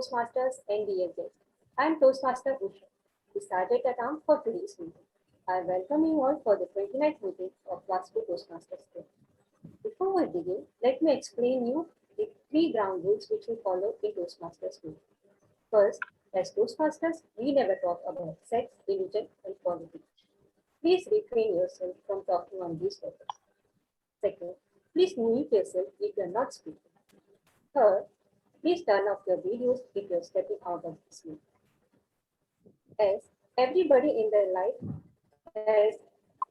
Toastmasters and dear guests. I am Toastmaster Usha, the Sergeant at Arms for today's meeting. I welcome you all for the 29th meeting of Vasco Toastmasters Club. Before we begin, let me explain you the three ground rules which we follow in Toastmasters meeting. First, as Toastmasters, we never talk about sex, religion, and politics. Please refrain yourself from talking on these topics. Second, please mute yourself if you are not speaking. Third, please turn off your videos if you are stepping out of this meeting. As everybody in their life has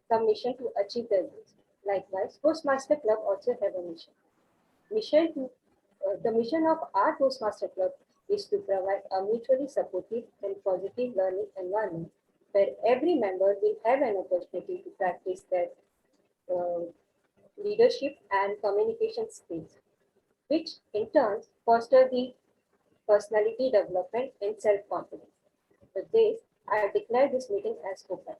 some mission to achieve their goals. Likewise, Toastmaster Club also have a mission. The mission of our Toastmaster Club is to provide a mutually supportive and positive learning environment where every member will have an opportunity to practice their leadership and communication skills, which in turn foster the personality development and self-confidence. With this, I declare this meeting as open.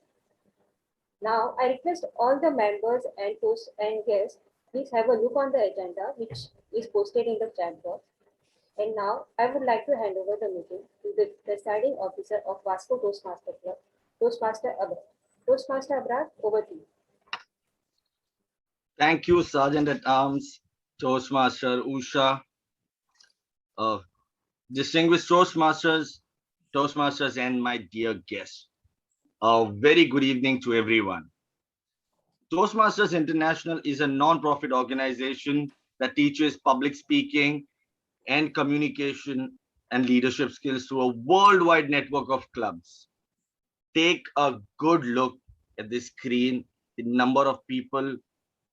Now, I request all the members and hosts and guests, please have a look on the agenda, which is posted in the chat box. And now, I would like to hand over the meeting to the presiding officer of Vasco Toastmaster Club, Toastmaster Abrar. Toastmaster Abrar, over to you. Thank you, Sergeant at Arms, Toastmaster Usha, distinguished Toastmasters, and my dear guests. A very good evening to everyone. Toastmasters International is a non-profit organization that teaches public speaking and communication and leadership skills to a worldwide network of clubs. Take a good look at the screen, the number of people,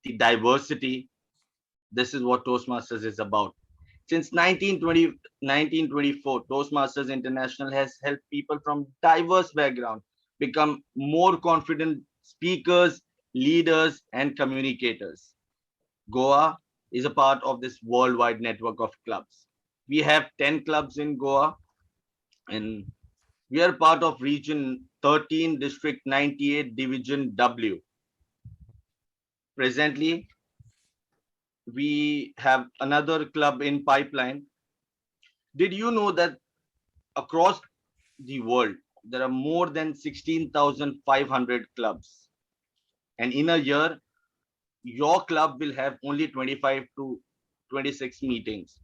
the diversity. This is what Toastmasters is about. Since 1924, Toastmasters International has helped people from diverse backgrounds become more confident speakers, leaders, and communicators. Goa is a part of this worldwide network of clubs. We have 10 clubs in Goa, and we are part of Region 13, District 98, Division W. Presently, we have another club in pipeline. Did you know that across the world, there are more than 16,500 clubs? And in a year, your club will have only 25 to 26 meetings.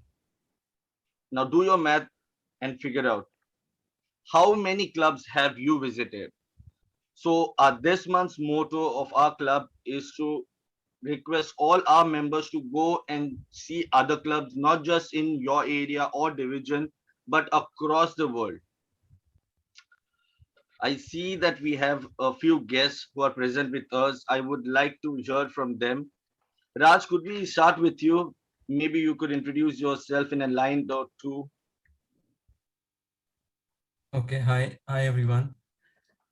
Now do your math and figure out how many clubs have you visited. So this month's motto of our club is to request all our members to go and see other clubs, not just in your area or division, but across the world. I see that we have a few guests who are present with us. I would like to hear from them. Raj, could we start with you? Maybe you could introduce yourself in a line or two. Okay, hi everyone.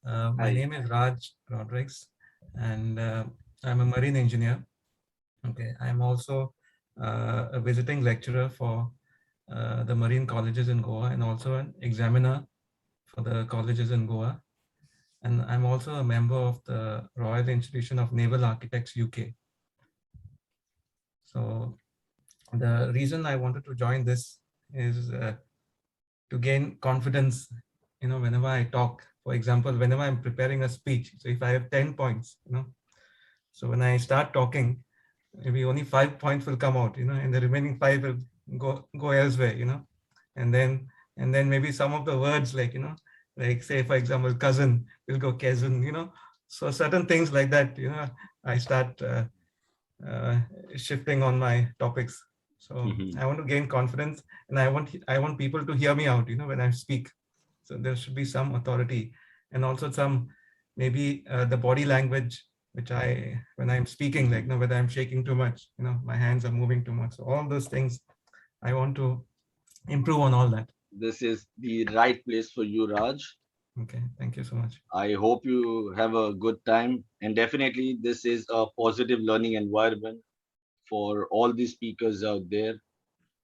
My Hi. name is Raj Rodrigues, and I'm a marine engineer. Okay, I'm also a visiting lecturer for the marine colleges in Goa and also an examiner for the colleges in Goa. And I'm also a member of the Royal Institution of Naval Architects UK. So the reason I wanted to join this is to gain confidence, whenever I talk. For example, whenever I'm preparing a speech, so if I have 10 points, so when I start talking, maybe only 5 points will come out, and the remaining 5 will go elsewhere, and then maybe some of the words like, like say, for example, cousin will go cousin, so certain things like that, I start shifting on my topics. So I want to gain confidence, and I want people to hear me out, when I speak. So there should be some authority, and also some maybe the body language, which when I'm speaking, like, whether I'm shaking too much, my hands are moving too much. So all those things, I want to improve on all that. This is the right place for you, Raj. Okay, thank you so much. I hope you have a good time, and definitely this is a positive learning environment for all the speakers out there.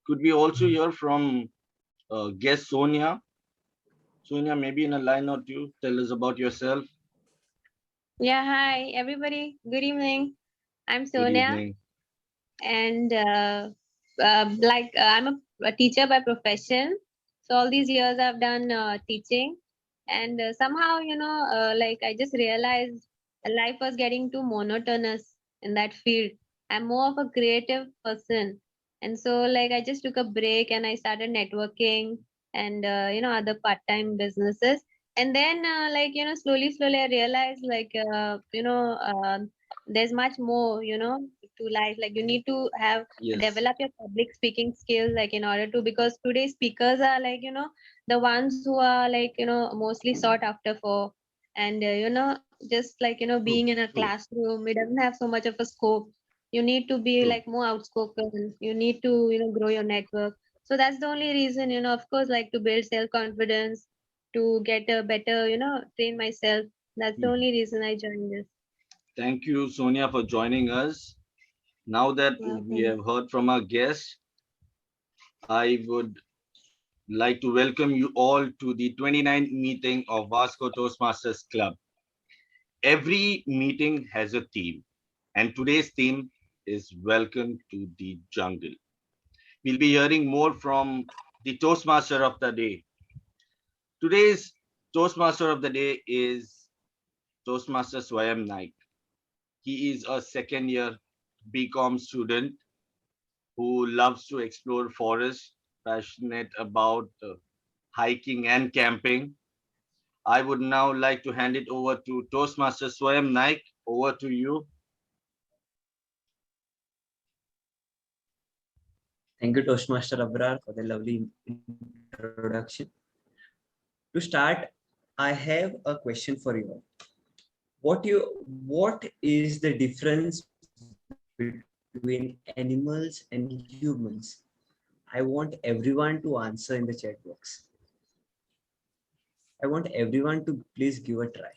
Could we also hear from guest Sonia? Sonia, maybe in a line or two, tell us about yourself. Yeah, hi everybody. Good evening. I'm Good Sonia, evening. and I'm a teacher by profession. So all these years I've done teaching, and somehow, like I just realized life was getting too monotonous in that field. I'm more of a creative person, and so like I just took a break and I started networking and other part-time businesses. And then slowly I realized like there's much more to life. Like you need to have Yes. develop your public speaking skills, like in order to, because today's speakers are like the ones who are like mostly sought after for. And just like being True. in a True. classroom, it doesn't have so much of a scope. You need to be True. like more outspoken, you need to grow your network. So that's the only reason, of course, like to build self confidence, to get a better train myself. That's the Mhm. only reason I joined this. Thank you, Sonia, for joining us. Now that we Welcome. have heard from our guest, I would like to welcome you all to the 29th meeting of Vasco Toastmasters Club. Every meeting has a theme, and today's theme is Welcome to the Jungle. We'll be hearing more from the Toastmaster of the day. Today's Toastmaster of the day is Toastmaster Swayam Naik. He is a second year BCom student who loves to explore forests, passionate about hiking and camping. I would now like to hand it over to Toastmaster Swayam Naik. Over to you. Thank you, Toastmaster Abrar, for the lovely introduction. To start, I have a question for you. What is the difference between animals and humans? I want everyone to answer in the chat box. I want everyone to please give a try.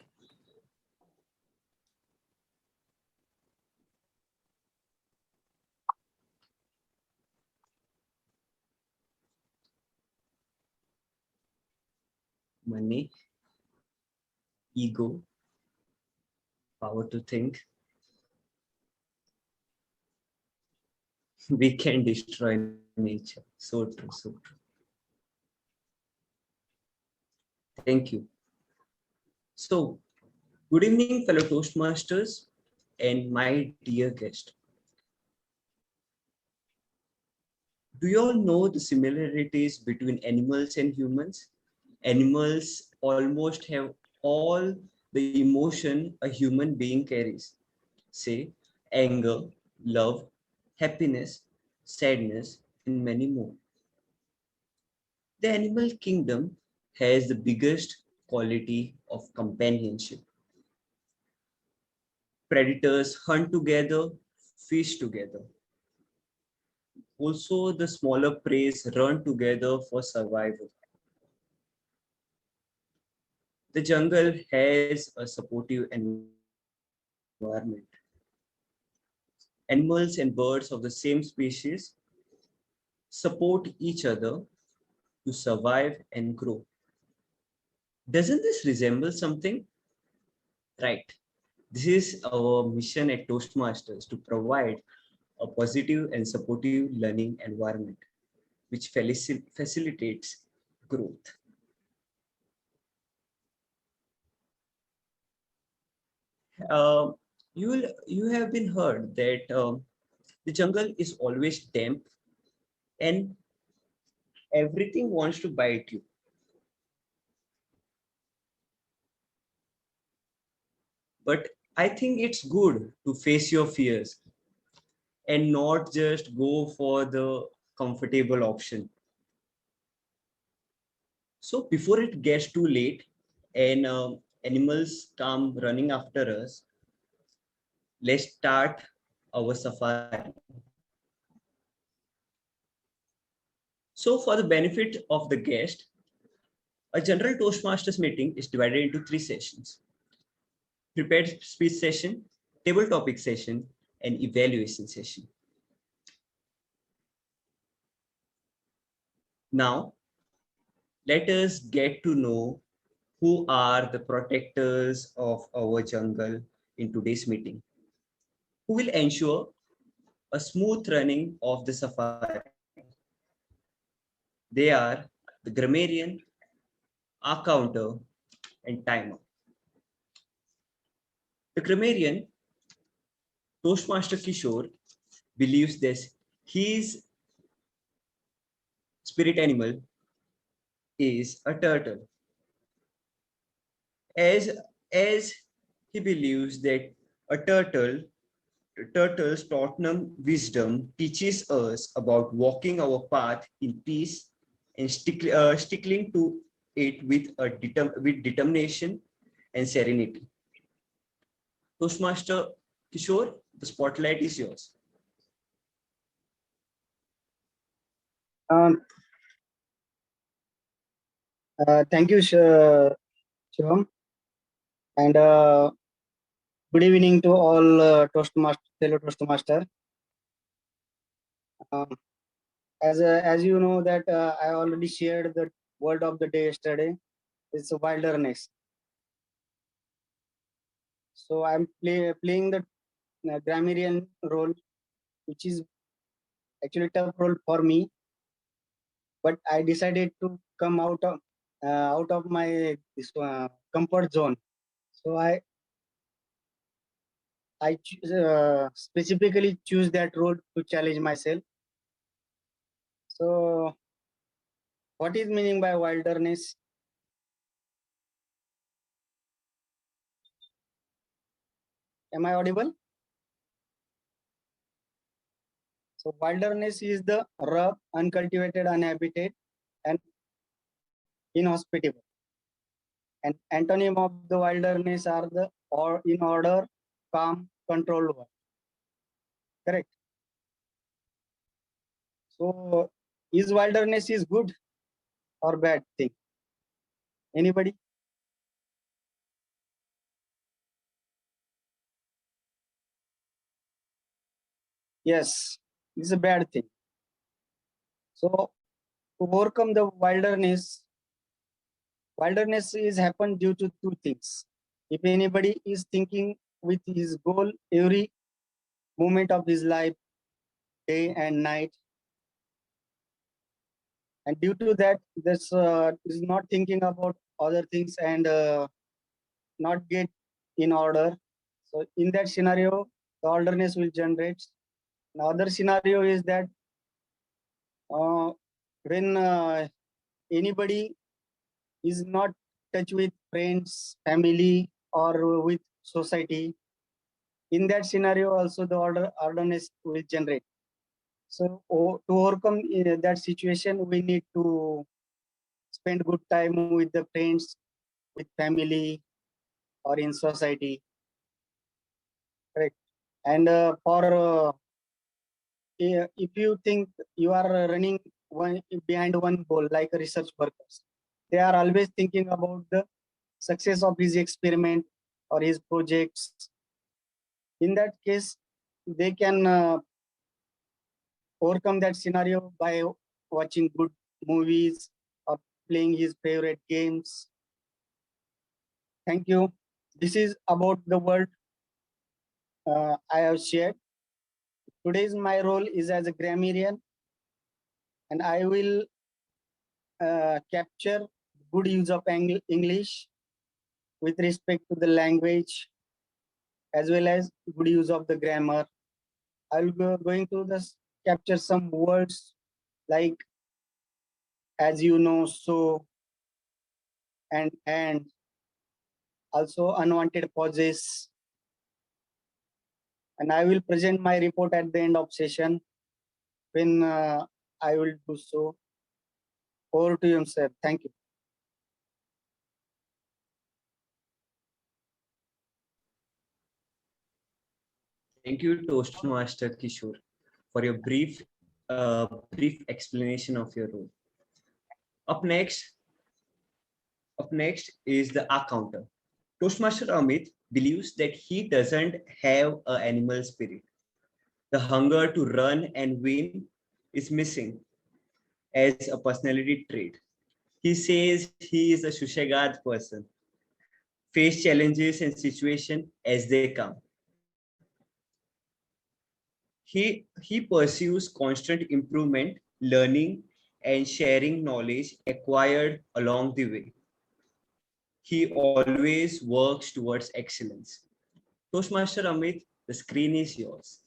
Money, ego, power to think. We can destroy nature. So true, so true. Thank you. So, good evening, fellow Toastmasters and my dear guest. Do you all know the similarities between animals and humans? Animals almost have all the emotion a human being carries, say anger, love, happiness, sadness, and many more. The animal kingdom has the biggest quality of companionship. Predators hunt together, fish together. Also, the smaller prey run together for survival. The jungle has a supportive environment. Animals and birds of the same species support each other to survive and grow. Doesn't this resemble something? Right. This is our mission at Toastmasters to provide a positive and supportive learning environment which facilitates growth. Uh, you have been heard that the jungle is always damp and everything wants to bite you. But I think it's good to face your fears and not just go for the comfortable option. So before it gets too late and animals come running after us, let's start our safari. So for the benefit of the guest, a general Toastmasters meeting is divided into 3 sessions: prepared speech session, table topic session, and evaluation session. Now, let us get to know who are the protectors of our jungle in today's meeting, who will ensure a smooth running of the safari. They are the grammarian, counter, and timer. The grammarian, Toastmaster Kishore, believes that his spirit animal is a turtle. As he believes that a turtle's Tottenham wisdom teaches us about walking our path in peace and sticking to it with with determination and serenity. Toastmaster Kishore, the spotlight is yours. Um, Thank you, Shivam, and good evening to all fellow Toastmaster. Um, as you know that I already shared the word of the day yesterday. It's wilderness. So I'm playing the grammarian role, which is actually tough role for me. But I decided to come out of my comfort zone. So I specifically choose that role to challenge myself. So, what is meaning by wilderness? Am I audible? So, wilderness is the rough, uncultivated, uninhabited, and inhospitable. And antonym of the wilderness are the or in order, calm, controlled one. Correct. So, is wilderness is good or bad thing? Anybody? Yes, it's a bad thing. So, to overcome the wilderness is happened due to two things. If anybody is thinking with his goal every moment of his life, day and night, and due to that, this is not thinking about other things and not get in order. So in that scenario, the wilderness will generate. Another scenario is that uh, when anybody is not touch with friends, family, or with society, in that scenario also the orderness will generate. So to overcome that situation, we need to spend good time with the friends, with family, or in society. Correct. And if you think you are running behind one goal, like research workers, they are always thinking about the success of his experiment or his projects. In that case, they can overcome that scenario by watching good movies or playing his favorite games. Thank you. This is about the world I have shared. Today's my role is as a grammarian, and I will capture good use of English with respect to the language as well as good use of the grammar. I'll going to this capture some words like as you know, so, and also unwanted pauses. And I will present my report at the end of session when I will do so. Over to you, sir. Thank you. Thank you, Toastmaster Kishore, for your brief explanation of your role. Up next, up next is the A counter. Toastmaster Amit believes that he doesn't have an animal spirit. The hunger to run and win is missing as a personality trait. He says he is a Shushagad person, face challenges and situations as they come. He pursues constant improvement, learning, and sharing knowledge acquired along the way. He always works towards excellence. Toastmaster Amit, the screen is yours.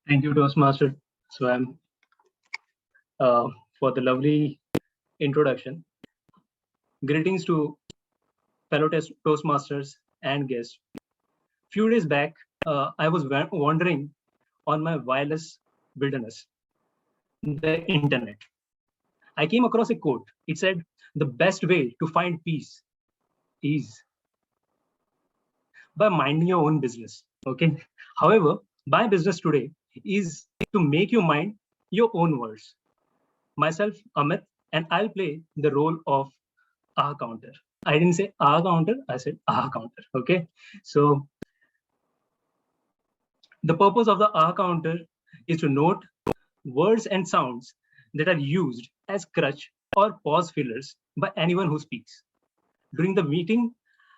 Thank you, Toastmaster Swam, for the lovely introduction. Greetings to fellow Toastmasters and guests. Few days back, I was wandering on my wireless wilderness, the internet. I came across a quote. It said, "The best way to find peace is by minding your own business." Okay. However, my business today is to make you mind your own words. Myself, Amit, and I'll play the role of our counter. I didn't say our counter, I said our counter. Okay. So the purpose of the R counter is to note words and sounds that are used as crutch or pause fillers by anyone who speaks. During the meeting,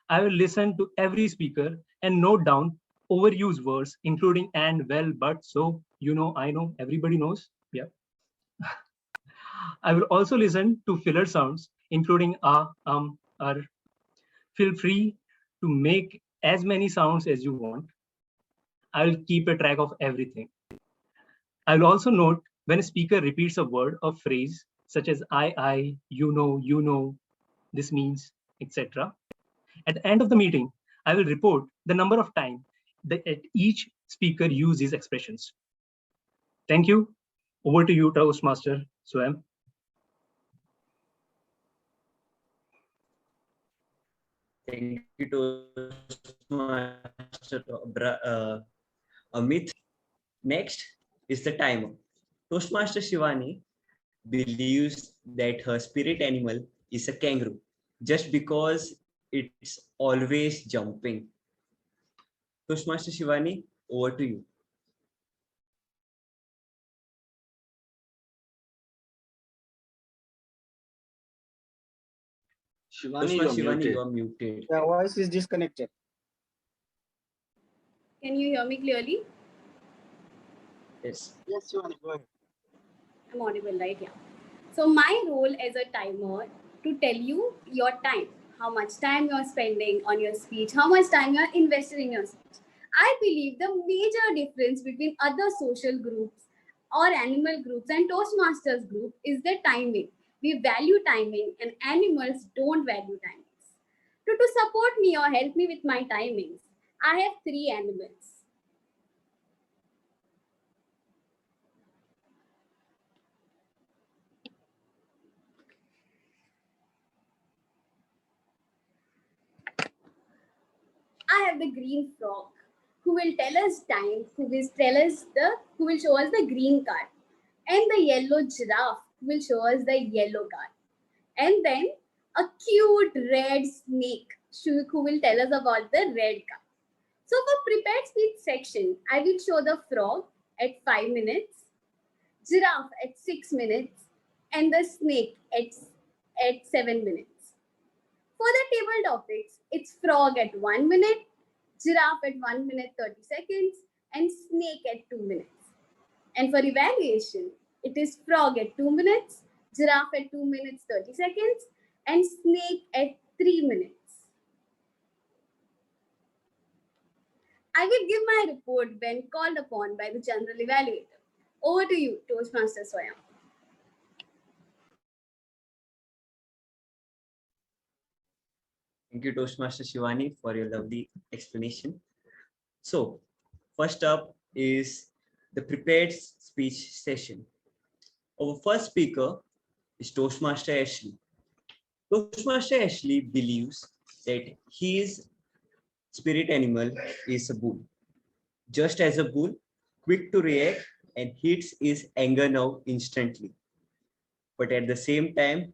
I will listen to every speaker and note down overused words, including and, well, but, so, you know, I know, everybody knows. Yeah. I will also listen to filler sounds, including ar. Feel free to make as many sounds as you want. I will keep a track of everything. I will also note when a speaker repeats a word or phrase such as I, you know, this means, etc. At the end of the meeting, I will report the number of times that each speaker used these expressions. Thank you. Over to you, Toastmaster Swam. Thank you, Toastmaster Amit. Next is the timer. Toastmaster Shivani believes that her spirit animal is a kangaroo just because it's always jumping. Toastmaster Shivani, over to you. Shivani, Toastmaster you're Shivani, muted. you are muted. The voice is disconnected. Can you hear me clearly? Yes. Yes, Shivani, go ahead. I'm audible, right? Yeah. So my role as a timer to tell you your time, how much time you're spending on your speech, how much time you're invested in your speech. I believe the major difference between other social groups or animal groups and Toastmasters group is the timing. We value timing and animals don't value timings. To support me or help me with my timings, I have 3 animals. I have the green frog who will tell us time, who will show us the green card, and the yellow giraffe who will show us the yellow card, and then a cute red snake who will tell us about the red card. So for prepared speech section, I will show the frog at 5 minutes, giraffe at 6 minutes, and the snake at 7 minutes. For the table topics, it's frog at 1 minute, giraffe at 1 minute 30 seconds, and snake at 2 minutes. And for evaluation, it is frog at 2 minutes, giraffe at 2 minutes 30 seconds, and snake at 3 minutes. I will give my report when called upon by the general evaluator. Over to you, Toastmaster Swayam. Thank you, Toastmaster Shivani, for your lovely explanation. So, first up is the prepared speech session. Our first speaker is Toastmaster Ashley. Toastmaster Ashley believes that his spirit animal is a bull. Just as a bull, quick to react and hits his anger now instantly. But at the same time,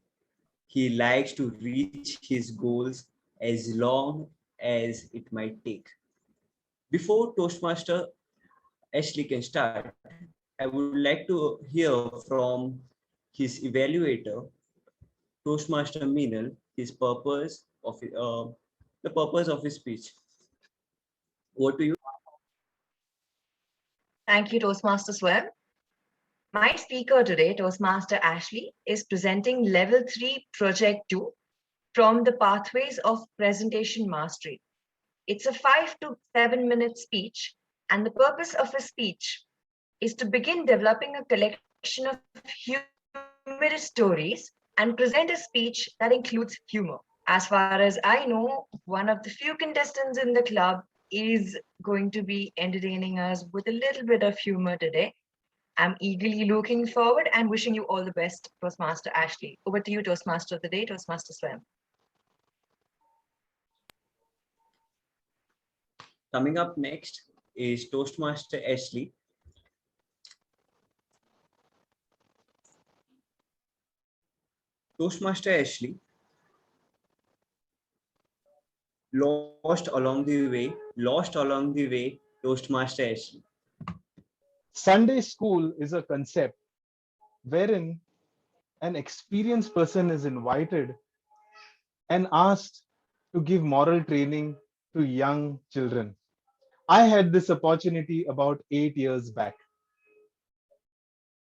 he likes to reach his goals as long as it might take. Before Toastmaster Ashley can start, I would like to hear from his evaluator, Toastmaster Meenal, his purpose of the purpose of his speech. Over to you. Thank you, Toastmaster Swam. My speaker today, Toastmaster Ashley, is presenting Level 3 Project 2 from the Pathways of Presentation Mastery. It's a 5 to 7 minute speech, and the purpose of his speech is to begin developing a collection of humorous stories and present a speech that includes humor. As far as I know, one of the few contestants in the club is going to be entertaining us with a little bit of humor today. I'm eagerly looking forward and wishing you all the best, Toastmaster Ashley. Over to you, Toastmaster of the Day, Toastmaster Swam. Coming up next is Toastmaster Ashley. Toastmaster Ashley lost along the way, Toastmaster Ashley. Sunday school is a concept wherein an experienced person is invited and asked to give moral training to young children. I had this opportunity about 8 years back.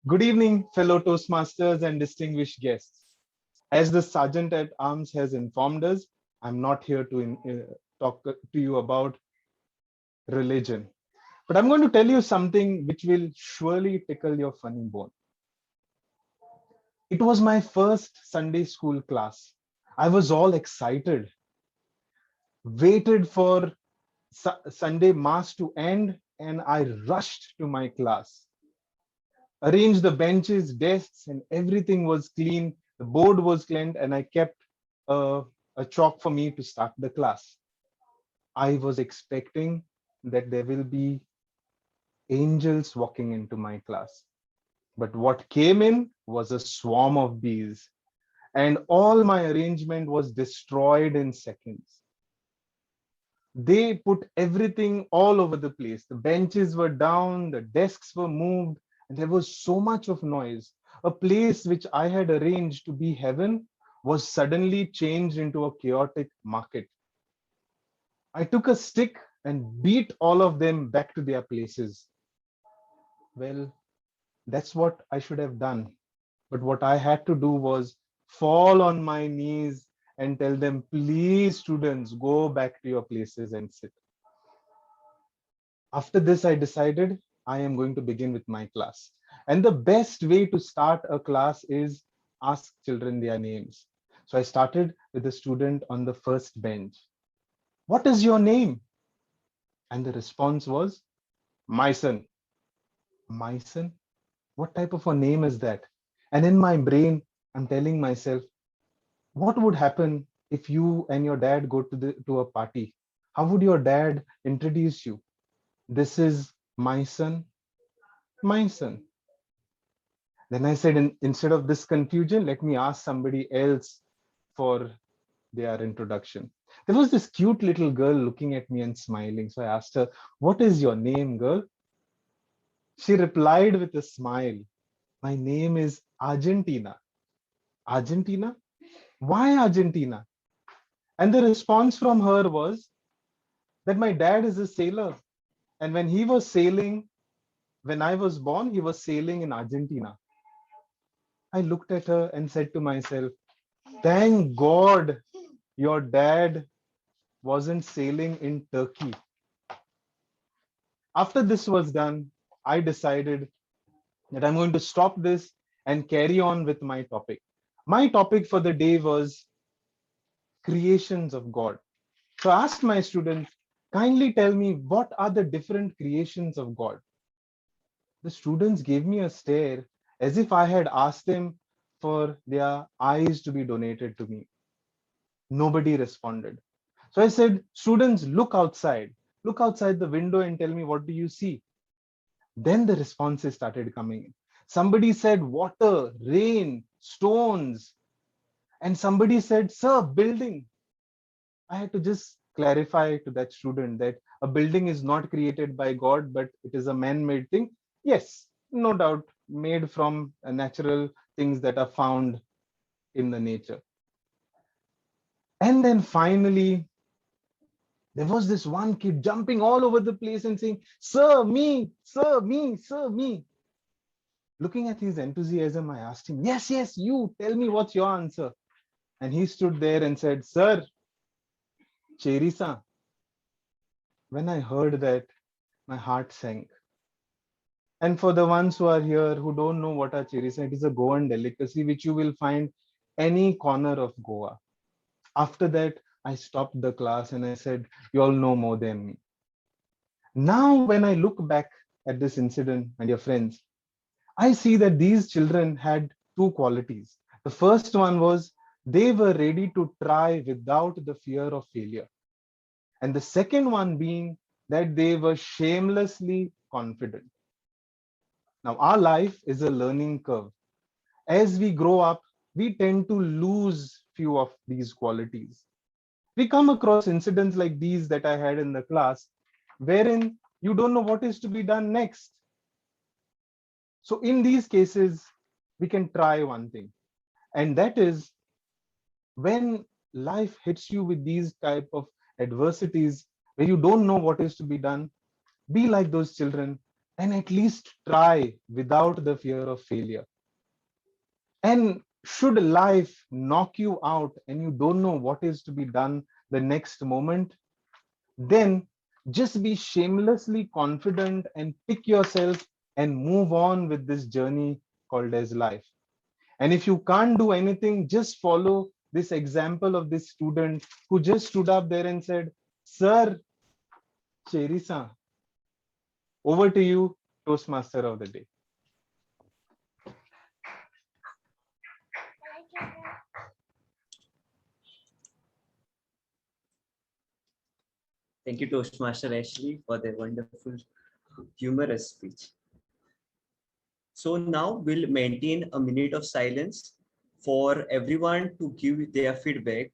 Good evening, fellow Toastmasters and distinguished guests. As the Sergeant at Arms has informed us, I'm not here to talk to you about religion, but I'm going to tell you something which will surely tickle your funny bone. It was my first Sunday school class. I was all excited, waited for Sunday Mass to end, and I rushed to my class. Arranged the benches, desks, and everything was clean. The board was cleaned, and I kept a chalk for me to start the class. I was expecting that there will be angels walking into my class. But what came in was a swarm of bees, and all my arrangement was destroyed in seconds. They put everything all over the place. The benches were down, the desks were moved, and there was so much of noise. A place which I had arranged to be heaven was suddenly changed into a chaotic market. I took a stick and beat all of them back to their places. Well, that's what I should have done. But what I had to do was fall on my knees and tell them, please, students, go back to your places and sit. After this, I decided I am going to begin with my class. And the best way to start a class is ask children their names. So I started with the student on the first bench. What is your name? And the response was, Myson. Myson? What type of a name is that? And in my brain, I'm telling myself, what would happen if you and your dad go to a party? How would your dad introduce you? This is my son, my son. Then I said, instead of this confusion, let me ask somebody else for their introduction. There was this cute little girl looking at me and smiling. So I asked her, what is your name, girl? She replied with a smile, my name is Argentina. Argentina? Why Argentina? And the response from her was that my dad is a sailor. And when he was sailing, when I was born, he was sailing in Argentina. I looked at her and said to myself, thank God your dad wasn't sailing in Turkey. After this was done, I decided that I'm going to stop this and carry on with my topic. My topic for the day was creations of God. So I asked my students, kindly tell me what are the different creations of God? The students gave me a stare as if I had asked them for their eyes to be donated to me. Nobody responded. So I said, students, look outside the window and tell me, what do you see? Then the responses started coming in. Somebody said water, rain, stones. And somebody said, sir, building. I had to just clarify to that student that a building is not created by God, but it is a man-made thing. Yes, no doubt, made from natural things that are found in the nature. And then finally, there was this one kid jumping all over the place and saying, sir, me, sir, me, sir, me. Looking at his enthusiasm, I asked him, yes, yes, you tell me what's your answer. And he stood there and said, Sir, Cherisa. When I heard that, my heart sank. And for the ones who are here who don't know what a cherisa, it is a Goan delicacy which you will find any corner of Goa. After that, I stopped the class and I said, you all know more than me. Now, when I look back at this incident, my dear friends, I see that these children had two qualities. The first one was they were ready to try without the fear of failure. And the second one being that they were shamelessly confident. Now, our life is a learning curve. As we grow up, we tend to lose few of these qualities. We come across incidents like these that I had in the class, wherein you don't know what is to be done next. So in these cases, we can try one thing, and that is when life hits you with these type of adversities where you don't know what is to be done, be like those children and at least try without the fear of failure. And should life knock you out and you don't know what is to be done the next moment, then just be shamelessly confident and pick yourself and move on with this journey called as life. And if you can't do anything, just follow this example of this student who just stood up there and said, Sir, Cherisa, over to you, Toastmaster of the day. Thank you, Toastmaster Ashley, for the wonderful, humorous speech. So now we'll maintain a minute of silence for everyone to give their feedback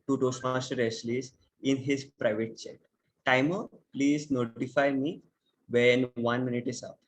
to Toastmaster Ashley in his private chat. Timer, please notify me when 1 minute is up.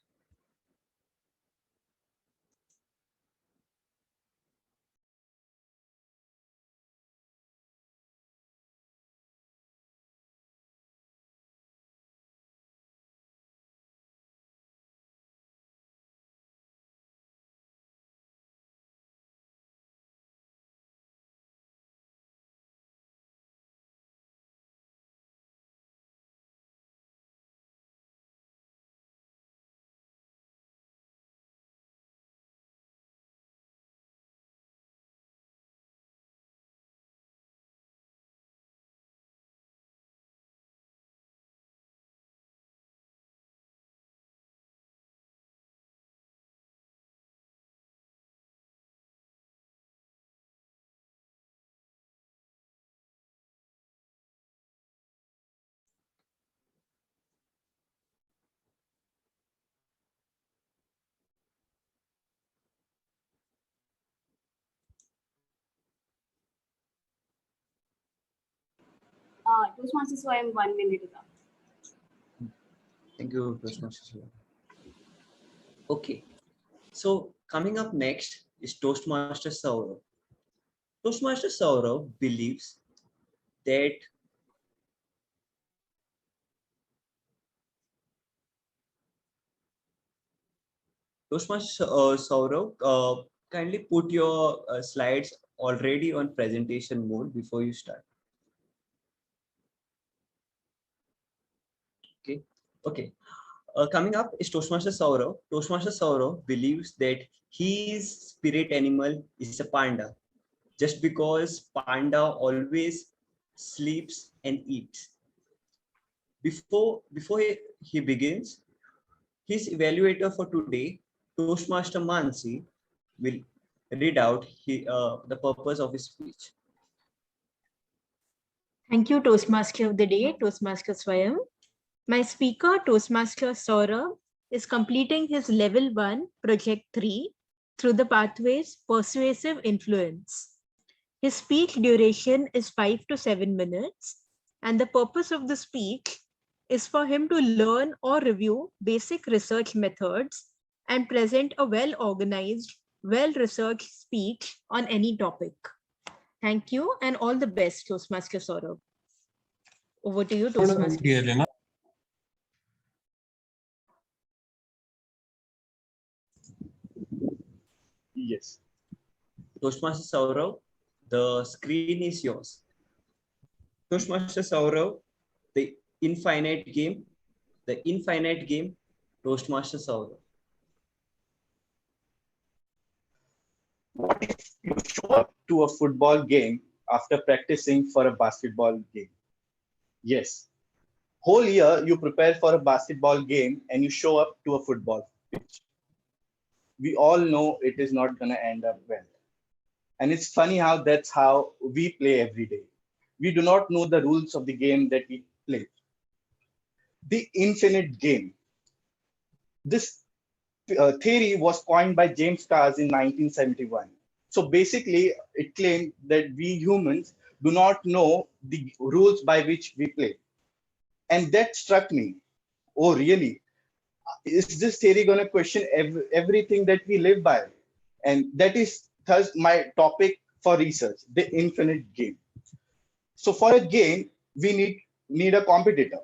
Toastmasters, so I am 1 minute is up. Thank you, Toastmaster. Okay, so coming up next is Toastmaster Saurav. Toastmaster Saurav believes that Toastmaster Saurav, kindly put your slides already on presentation mode before you start. Okay. Okay. Coming up is Toastmaster Saurav. Toastmaster Saurav believes that his spirit animal is a panda, just because panda always sleeps and eats. Before he begins, his evaluator for today, Toastmaster Mansi, will read out the purpose of his speech. Thank you, Toastmaster of the Day, Toastmaster Swayam. My speaker, Toastmaster Saurabh, is completing his Level 1, Project 3, through the pathways Persuasive Influence. His speech duration is 5 to 7 minutes, and the purpose of the speech is for him to learn or review basic research methods and present a well-organized, well-researched speech on any topic. Thank you and all the best, Toastmaster Saurabh. Over to you, Toastmaster. Yes. Toastmaster Saurav, the screen is yours. Toastmaster Saurav, the infinite game, the infinite game, Toastmaster Saurav. What if you show up to a football game after practicing for a basketball game? Yes. Whole year you prepare for a basketball game and you show up to a football pitch. We all know it is not going to end up well. And it's funny how that's how we play every day. We do not know the rules of the game that we play. The infinite game. This theory was coined by James Cars in 1971. So basically, it claimed that we humans do not know the rules by which we play. And that struck me. Oh, really? Is this theory going to question everything that we live by? And that is thus my topic for research, the infinite game. So for a game, we need a competitor.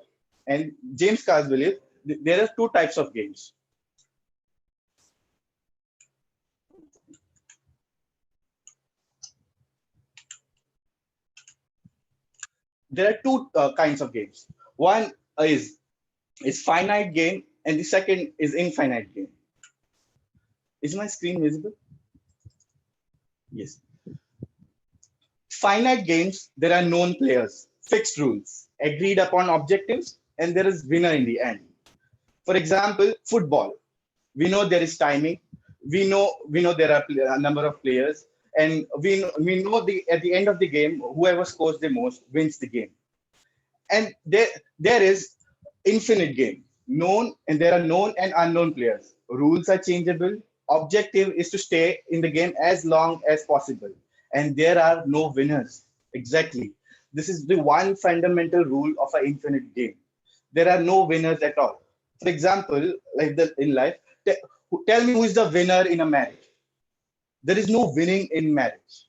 And James Cars believes there are two types of games. There are two kinds of games. One is finite game, and the second is infinite game. Is my screen visible? Yes. Finite games, there are known players, fixed rules, agreed upon objectives, and there is winner in the end. For example, football. We know there is timing. We know there are a number of players, and we know at the end of the game, whoever scores the most wins the game. And there is infinite game, known, and there are known and unknown players. Rules are changeable. Objective is to stay in the game as long as possible, and there are no winners. Exactly. This is the one fundamental rule of an infinite game. There are no winners at all. For example, in life, tell me who is the winner in a marriage. There is no winning in marriage.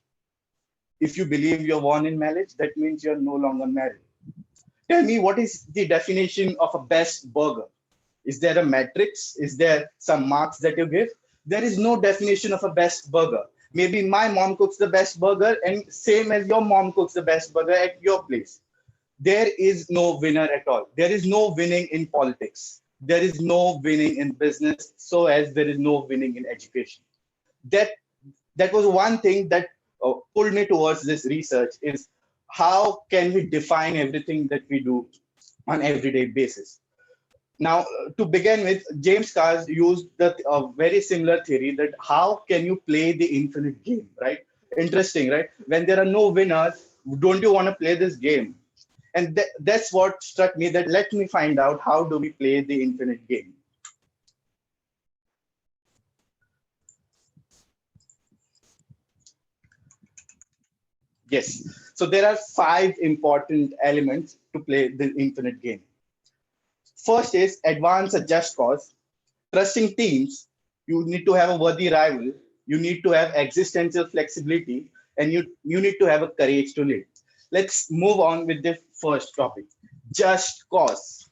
If you believe you're won in marriage, that means you're no longer married. Tell me, what is the definition of a best burger? Is there a matrix? Is there some marks that you give? There is no definition of a best burger. Maybe my mom cooks the best burger, and same as your mom cooks the best burger at your place. There is no winner at all. There is no winning in politics. There is no winning in business, so as there is no winning in education. That was one thing that pulled me towards this research, is how can we define everything that we do on everyday basis. Now, to begin with, James Cars used the very similar theory that how can you play the infinite game, right? Interesting, right? When there are no winners, don't you want to play this game? And that's what struck me, that let me find out how do we play the infinite game. Yes, so there are 5 important elements to play the infinite game. First is advance a just cause. Trusting teams, you need to have a worthy rival, you need to have existential flexibility, and you need to have a courage to lead. Let's move on with the first topic, just cause.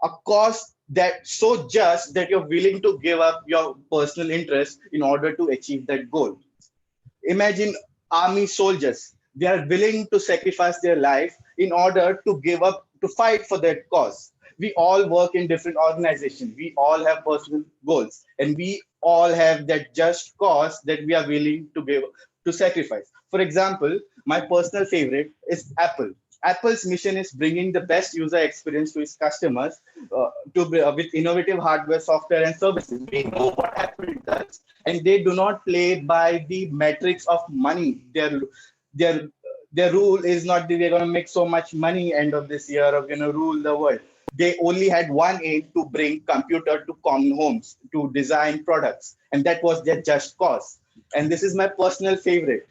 A cause that so just that you're willing to give up your personal interest in order to achieve that goal. Imagine army soldiers. They are willing to sacrifice their life in order to give up, to fight for that cause. We all work in different organizations. We all have personal goals, and we all have that just cause that we are willing to give, to sacrifice. For example, my personal favorite is Apple. Apple's mission is bringing the best user experience to its customers with innovative hardware, software, and services. We know what Apple does, and they do not play by the metrics of money. Their rule is not that they're going to make so much money end of this year or going to rule the world. They only had one aim, to bring computer to common homes, to design products, and that was their just cause. And this is my personal favorite.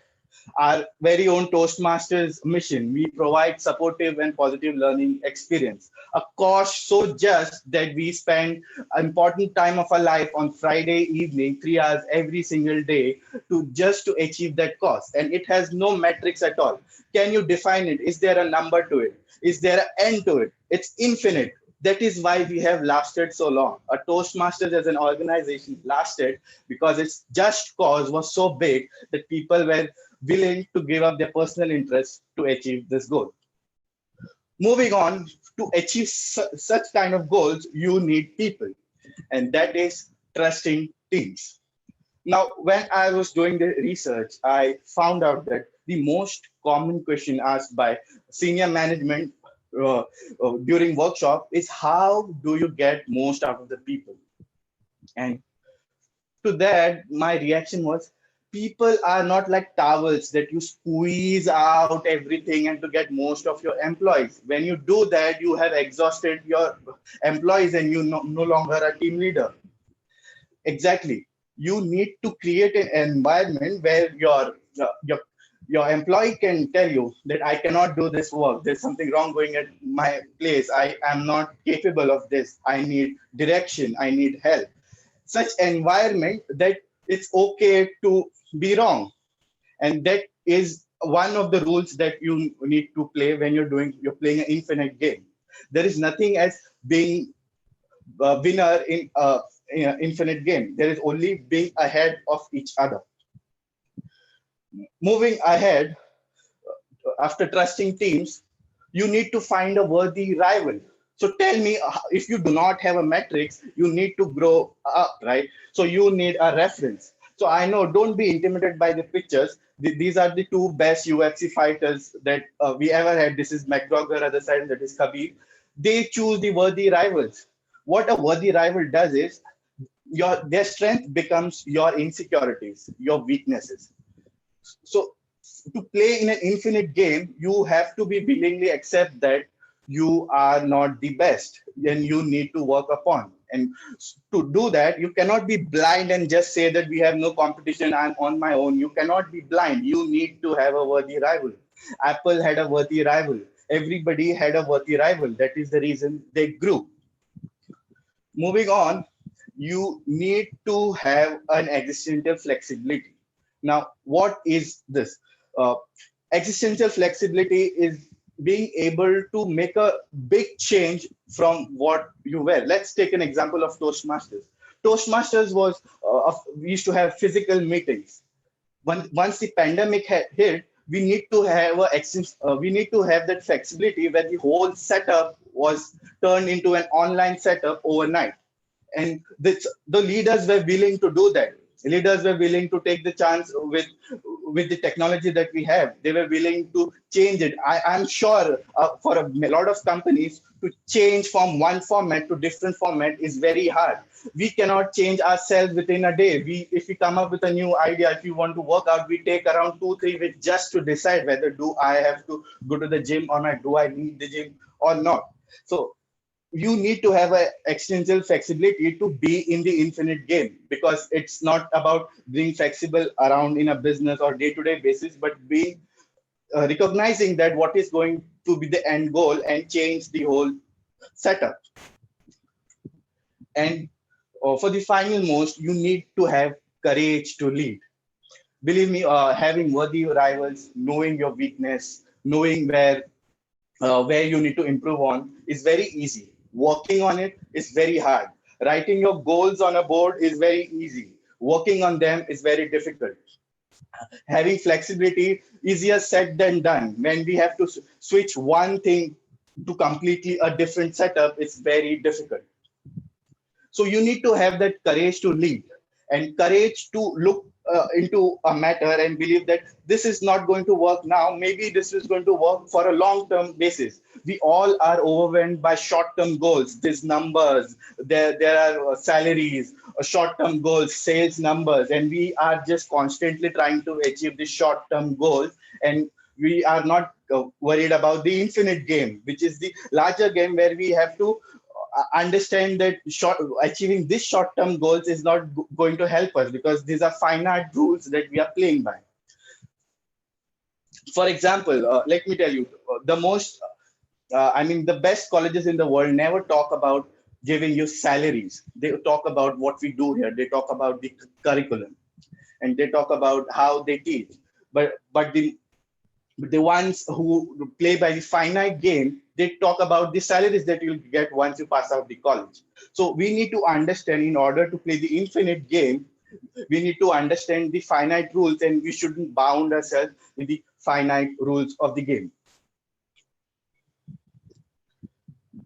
Our very own Toastmasters mission. We provide supportive and positive learning experience. A cause so just that we spend important time of our life on Friday evening, 3 hours every single day, to achieve that cause. And it has no metrics at all. Can you define it? Is there a number to it? Is there an end to it? It's infinite. That is why we have lasted so long. A Toastmasters as an organization lasted because its just cause was so big that people were willing to give up their personal interests to achieve this goal. Moving on, to achieve such kind of goals, you need people, and that is trusting teams. Now, when I was doing the research, I found out that the most common question asked by senior management during workshop is, how do you get most out of the people? And to that, my reaction was, people are not like towels that you squeeze out everything and to get most of your employees. When you do that, you have exhausted your employees and you no longer a team leader. Exactly. You need to create an environment where your employee can tell you that I cannot do this work. There's something wrong going at my place. I am not capable of this. I need direction. I need help. Such environment that it's okay to be wrong. And that is one of the rules that you need to play when you're playing an infinite game. There is nothing as being a winner in an infinite game. There is only being ahead of each other. Moving ahead, after trusting teams, you need to find a worthy rival. So tell me, if you do not have a matrix, you need to grow up, right? So you need a reference. So I know, don't be intimidated by the pictures. These are the two best UFC fighters that we ever had. This is McGregor, other side, that is Khabib. They choose the worthy rivals. What a worthy rival does is, their strength becomes your insecurities, your weaknesses. So to play in an infinite game, you have to be willingly accept that you are not the best and you need to work upon. And to do that, you cannot be blind and just say that we have no competition, I'm on my own. You cannot be blind. You need to have a worthy rival. Apple had a worthy rival. Everybody had a worthy rival. That is the reason they grew. Moving on, you need to have an existential flexibility. Now, what is this? Uh, Existential flexibility is being able to make a big change from what you were. Let's take an example of Toastmasters. Toastmasters was, we used to have physical meetings. Once the pandemic hit, we need to have we need to have that flexibility where the whole setup was turned into an online setup overnight. And the leaders were willing to do that. Leaders were willing to take the chance with the technology that we have. They were willing to change it. I'm sure for a lot of companies to change from one format to different format is very hard. We cannot change ourselves within a day. If we come up with a new idea, if you want to work out, we take around 2-3 weeks just to decide whether do I have to go to the gym or not, do I need the gym or not. So you need to have an existential flexibility to be in the infinite game, because it's not about being flexible around in a business or day-to-day basis, but being recognizing that what is going to be the end goal and change the whole setup. And for the final most, you need to have courage to lead. Believe me, having worthy rivals, knowing your weakness, knowing where you need to improve on is very easy. Working on it is very hard. Writing your goals on a board is very easy. Working on them is very difficult. Having flexibility, easier said than done. When we have to switch one thing to completely a different setup, it's very difficult. So you need to have that courage to lead and courage to look into a matter and believe that this is not going to work now. Maybe this is going to work for a long-term basis. We all are overwhelmed by short-term goals. These numbers, there are salaries, short-term goals, sales numbers, and we are just constantly trying to achieve the short-term goals. And we are not worried about the infinite game, which is the larger game where we have to understand that achieving these short-term goals is not going to help us, because these are finite rules that we are playing by. For example, let me tell you, the best colleges in the world never talk about giving you salaries. They talk about what we do here. They talk about the curriculum, and they talk about how they teach. But the ones who play by the finite game they talk about the salaries that you'll get once you pass out the college. So we need to understand, in order to play the infinite game, we need to understand the finite rules, and we shouldn't bound ourselves with the finite rules of the game.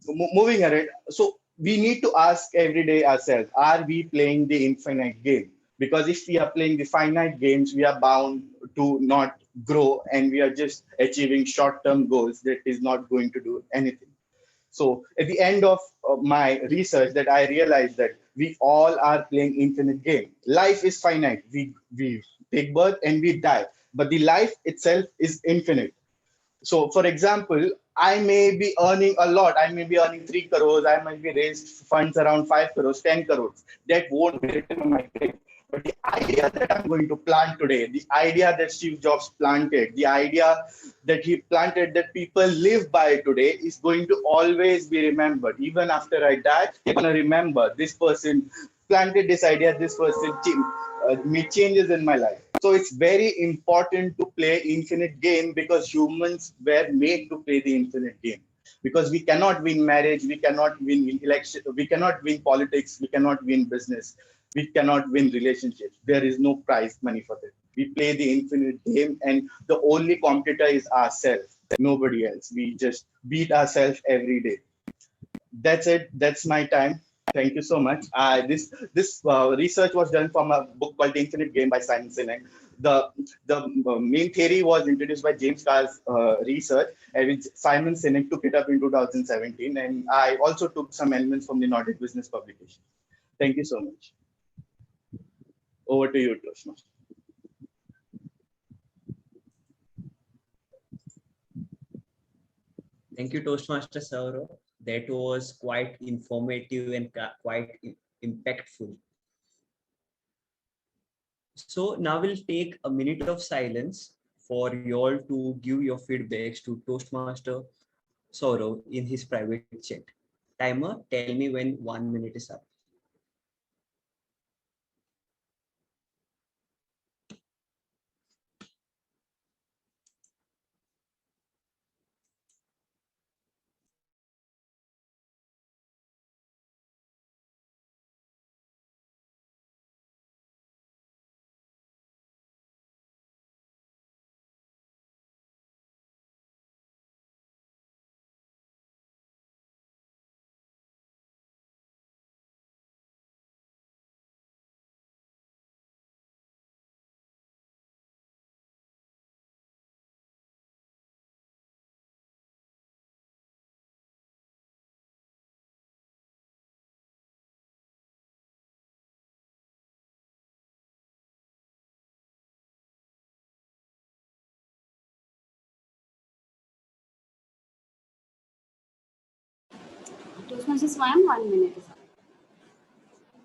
So moving ahead, so we need to ask every day ourselves, are we playing the infinite game? Because if we are playing the finite games, we are bound to not grow, and we are just achieving short-term goals that is not going to do anything. So at the end of my research, that I realized that we all are playing infinite game. Life is finite. We take birth and we die, but the life itself is infinite. So, for example, I may be earning a lot. I may be earning 3 crores. I might be raised funds around 5 crores, 10 crores. That won't be written on my grave. But the idea that I'm going to plant today, the idea that Steve Jobs planted, the idea that he planted that people live by today is going to always be remembered. Even after I die, they're going to remember this person planted this idea, this person made changes in my life. So it's very important to play infinite game, because humans were made to play the infinite game. Because we cannot win marriage, we cannot win election, we cannot win politics, we cannot win business, we cannot win relationships. There is no prize money for that. We play the infinite game, and the only competitor is ourselves, nobody else. We just beat ourselves every day. That's it. That's my time. Thank you so much. This research was done from a book called The Infinite Game by Simon Sinek. The main theory was introduced by James Carr's research, and which Simon Sinek took it up in 2017. And I also took some elements from the Nordic Business publication. Thank you so much. Over to you, Toastmaster. Thank you, Toastmaster Saurav. That was quite informative and quite impactful. So now we'll take a minute of silence for you all to give your feedbacks to Toastmaster Saurav in his private chat. Timer, tell me when 1 minute is up. Toastmaster Swam, 1 minute is up.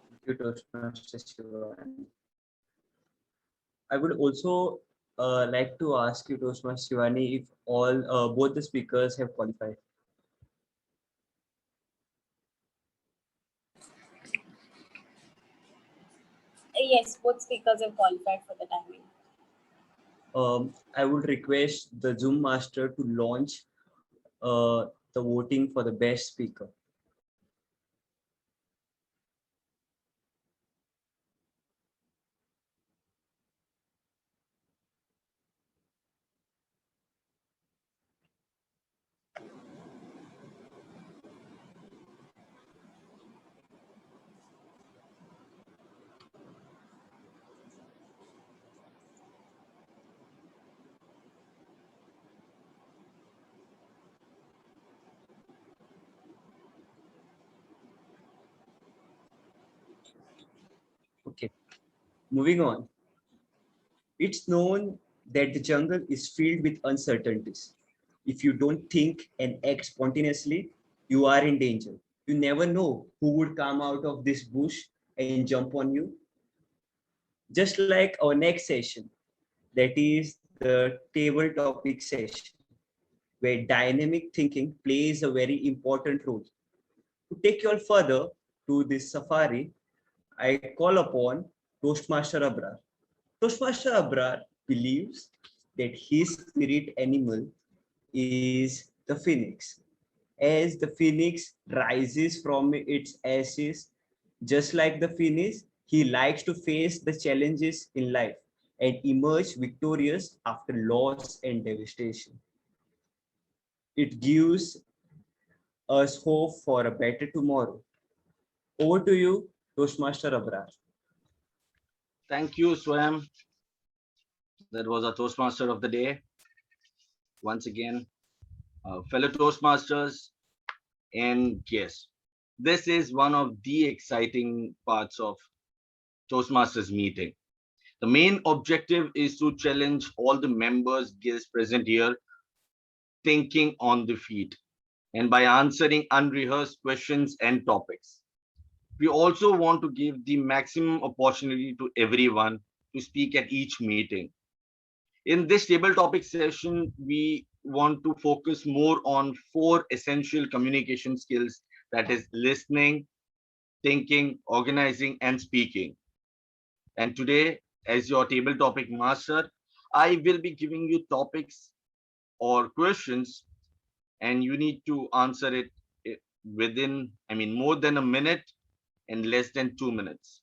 Thank you, Toastmaster Shivani. I would also like to ask you, Toastmaster Shivani, if all both the speakers have qualified. Yes, both speakers have qualified for the timing. I would request the Zoom master to launch the voting for the best speaker. Okay, moving on. It's known that the jungle is filled with uncertainties. If you don't think and act spontaneously, you are in danger. You never know who would come out of this bush and jump on you. Just like our next session, that is the table topic session, where dynamic thinking plays a very important role. To take you all further to this safari, I call upon Toastmaster Abrar. Toastmaster Abrar believes that his spirit animal is the phoenix. as the phoenix rises from its ashes. Just like the phoenix, he likes to face the challenges in life and emerge victorious after loss and devastation. It gives us hope for a better tomorrow. Over to you, Toastmaster Abrar. Thank you, Swam. That was our Toastmaster of the day. Once again, fellow Toastmasters, and yes, this is one of the exciting parts of Toastmasters meeting. The main objective is to challenge all the members, guests present here, thinking on the feet and by answering unrehearsed questions and topics. We also want to give the maximum opportunity to everyone to speak at each meeting. In this table topic session, we want to focus more on 4 essential communication skills, that is listening, thinking, organizing, and speaking. And today, as your table topic master, I will be giving you topics or questions, and you need to answer it within, more than a minute and less than 2 minutes.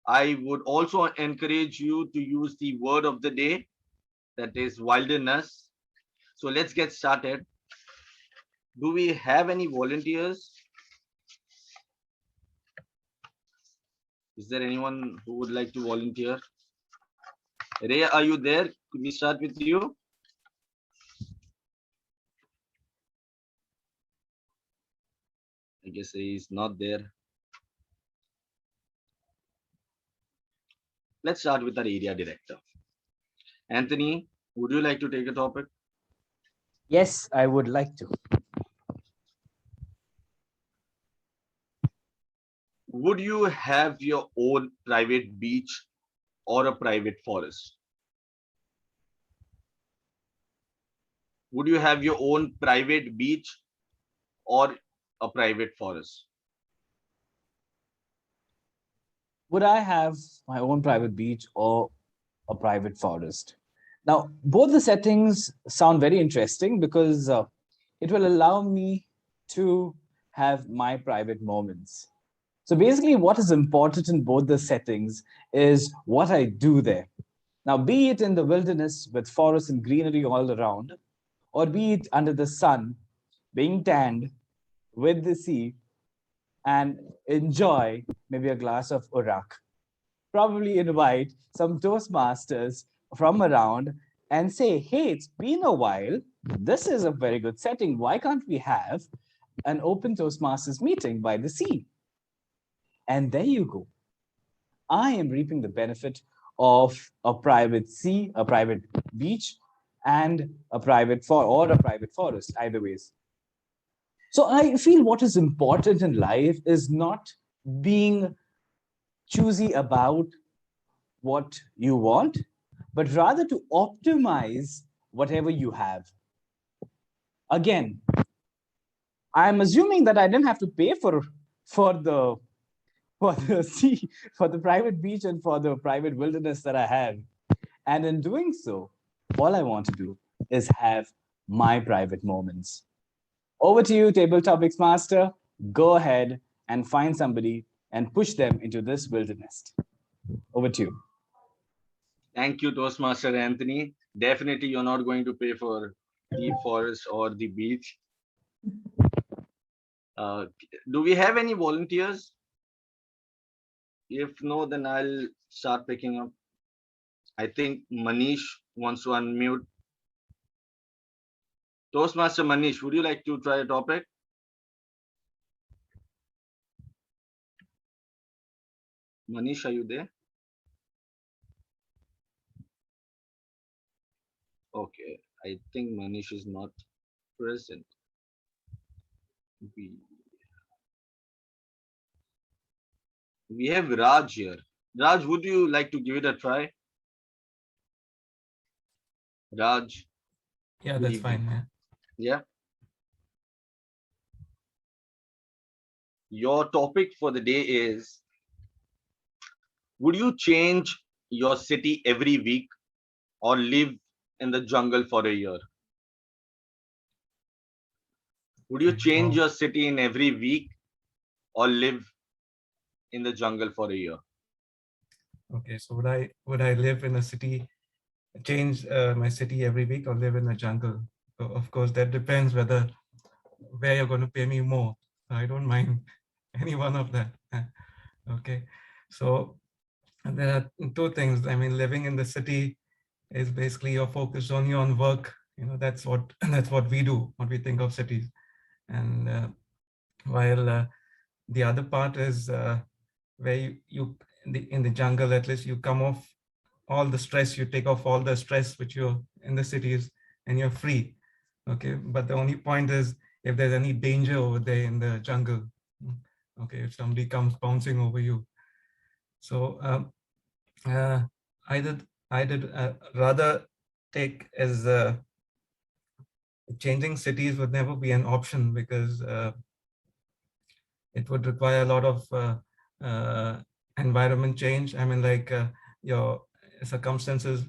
I would also encourage you to use the word of the day, that is wilderness. So let's get started. Do we have any volunteers? Is there anyone who would like to volunteer? Ray, are you there? Could we start with you? I guess he is not there. Let's start with our area director. Anthony, would you like to take a topic? Yes, I would like to. Would you have your own private beach or a private forest? Would you have your own private beach or a private forest? Would I have my own private beach or a private forest? Now, both the settings sound very interesting because it will allow me to have my private moments. So basically, what is important in both the settings is what I do there. Now, be it in the wilderness with forests and greenery all around, or be it under the sun, being tanned with the sea, and enjoy maybe a glass of Urak. Probably invite some Toastmasters from around and say, hey, it's been a while. This is a very good setting. Why can't we have an open Toastmasters meeting by the sea? And there you go. I am reaping the benefit of a private sea, a private beach, and a private forest, either ways. So I feel what is important in life is not being choosy about what you want, but rather to optimize whatever you have. Again, I'm assuming that I didn't have to pay for the sea, for the private beach and for the private wilderness that I have. And in doing so, all I want to do is have my private moments. Over to you, Table Topics Master. Go ahead and find somebody and push them into this wilderness. Over to you. Thank you, Toastmaster Anthony. Definitely, you're not going to pay for the forest or the beach. Do we have any volunteers? If no, then I'll start picking up. I think Manish wants to unmute. Toastmaster Manish, would you like to try a topic? Manish, are you there? Okay, I think Manish is not present. We have Raj here. Raj, would you like to give it a try? Raj. Yeah, that's fine, man. Yeah. Your topic for the day is, would you change your city every week or live in the jungle for a year? Would you change Wow. your city in every week or live in the jungle for a year? Okay, so would I live in a city, change my city every week, or live in a jungle? So of course, that depends whether where you're going to pay me more. I don't mind any one of that. Okay, so there are two things. I mean, living in the city is basically you're focused only on work. That's what that's what we do, what we think of cities. And while the other part is where you in the jungle, at least you come off all the stress, you take off all the stress which you're in the cities, and you're free. Okay, but the only point is if there's any danger over there in the jungle, okay, if somebody comes bouncing over you. So uh, I did rather take as changing cities would never be an option, because it would require a lot of environment change. I mean, like your circumstances,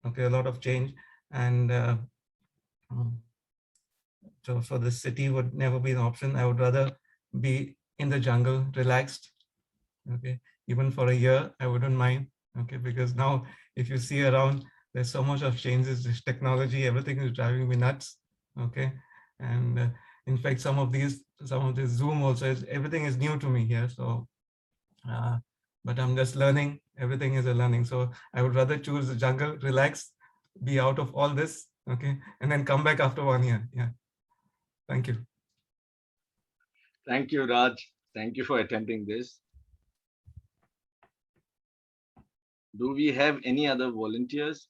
okay, a lot of change. And so the city would never be an option. I would rather be in the jungle, relaxed, okay, even for a year. I wouldn't mind, okay, because now if you see around, there's so much of changes, this technology, everything is driving me nuts, okay. And in fact, some of this Zoom also is, everything is new to me here. So but I'm just learning. Everything is a learning. So I would rather choose the jungle, relax, be out of all this, okay, and then come back after 1 year. Yeah. Thank you. Thank you, Raj. Thank you for attempting this. Do we have any other volunteers?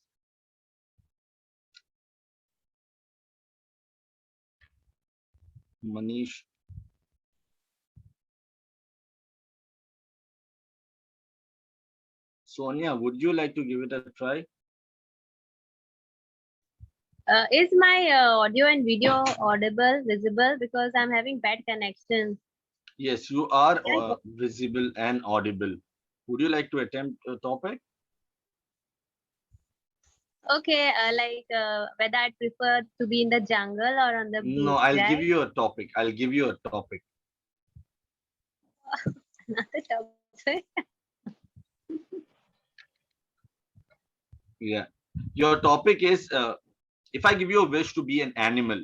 Manish. Sonia, would you like to give it a try? Is my audio and video audible, visible? Because I'm having bad connection. Yes, you are Yeah. visible and audible. Would you like to attempt a topic? Okay, like whether I prefer to be in the jungle or on the No, beach, I'll give right? you a topic. I'll give you a topic. Another topic. Yeah. Your topic is if I give you a wish to be an animal,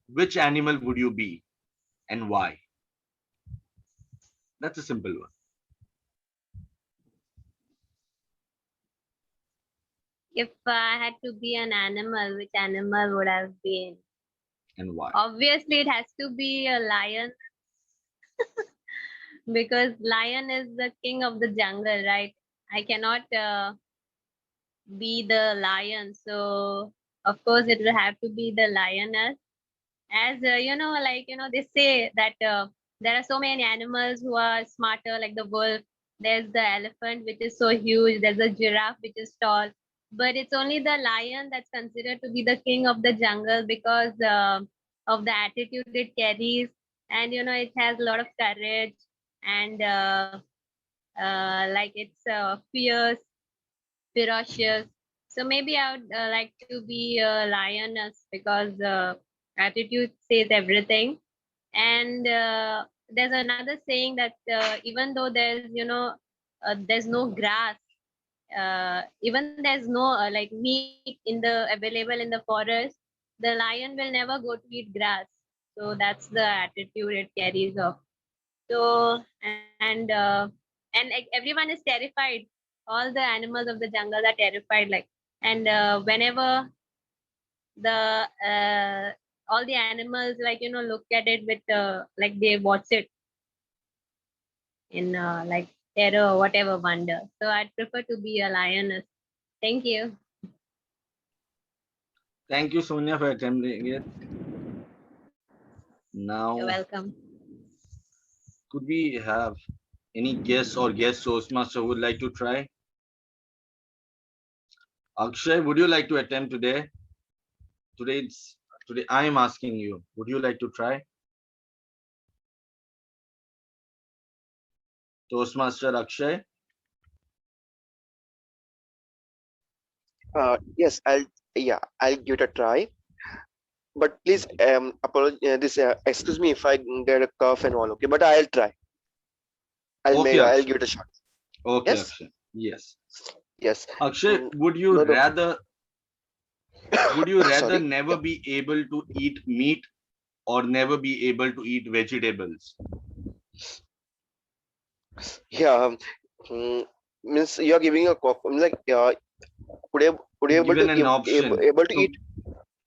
which animal would you be and why? That's a simple one. If I had to be an animal, which animal would I have been? And why? Obviously, it has to be a lion because lion is the king of the jungle, right? I cannot be the lion, so of course it will have to be the lioness. As they say that there are so many animals who are smarter, like the wolf. There's the elephant, which is so huge. There's a giraffe, which is tall. But it's only the lion that's considered to be the king of the jungle because of the attitude it carries, and it has a lot of courage, and like it's fierce, ferocious. So maybe I would like to be a lioness because attitude says everything. And there's another saying that even though there's no grass, even there's no like meat in the available in the forest, the lion will never go to eat grass. So that's the attitude it carries of. So and like everyone is terrified. All the animals of the jungle are terrified. Like, and whenever the all the animals look at it with like they watch it in like terror or whatever wonder. So I'd prefer to be a lioness. Thank you. Thank you, Sonia, for attempting it. You're Now, welcome. could we have any guest or guest Toastmaster who would like to try? Akshay, would you like to attempt today? Today I am asking you, would you like to try? Toastmaster Akshay? Yes, I'll give it a try. but please excuse me if I get a cough and all. Okay, but I'll try. Okay, I'll Akshay. give it a shot. Okay, Yes. Akshay. Yes. Yes. Akshay, Mm, would you no, no. rather Sorry. never be able to eat meat or never be able to eat vegetables? Yeah. Mm, means you're giving a cough. Like, would you able to Given an option, able to so eat?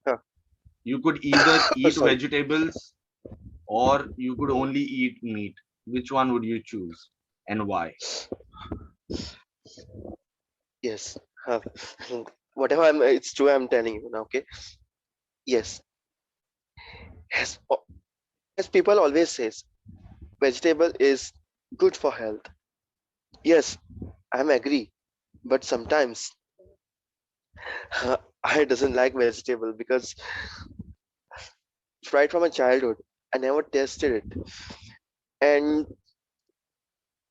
Huh. you could either eat Sorry. vegetables or you could only eat meat. Which one would you choose and why? Yes. Huh. Whatever it's true. I'm telling you now. Okay. Yes. As as people always says, vegetable is good for health. Yes, I'm agree. But sometimes I doesn't like vegetable because right from my childhood I never tasted it. And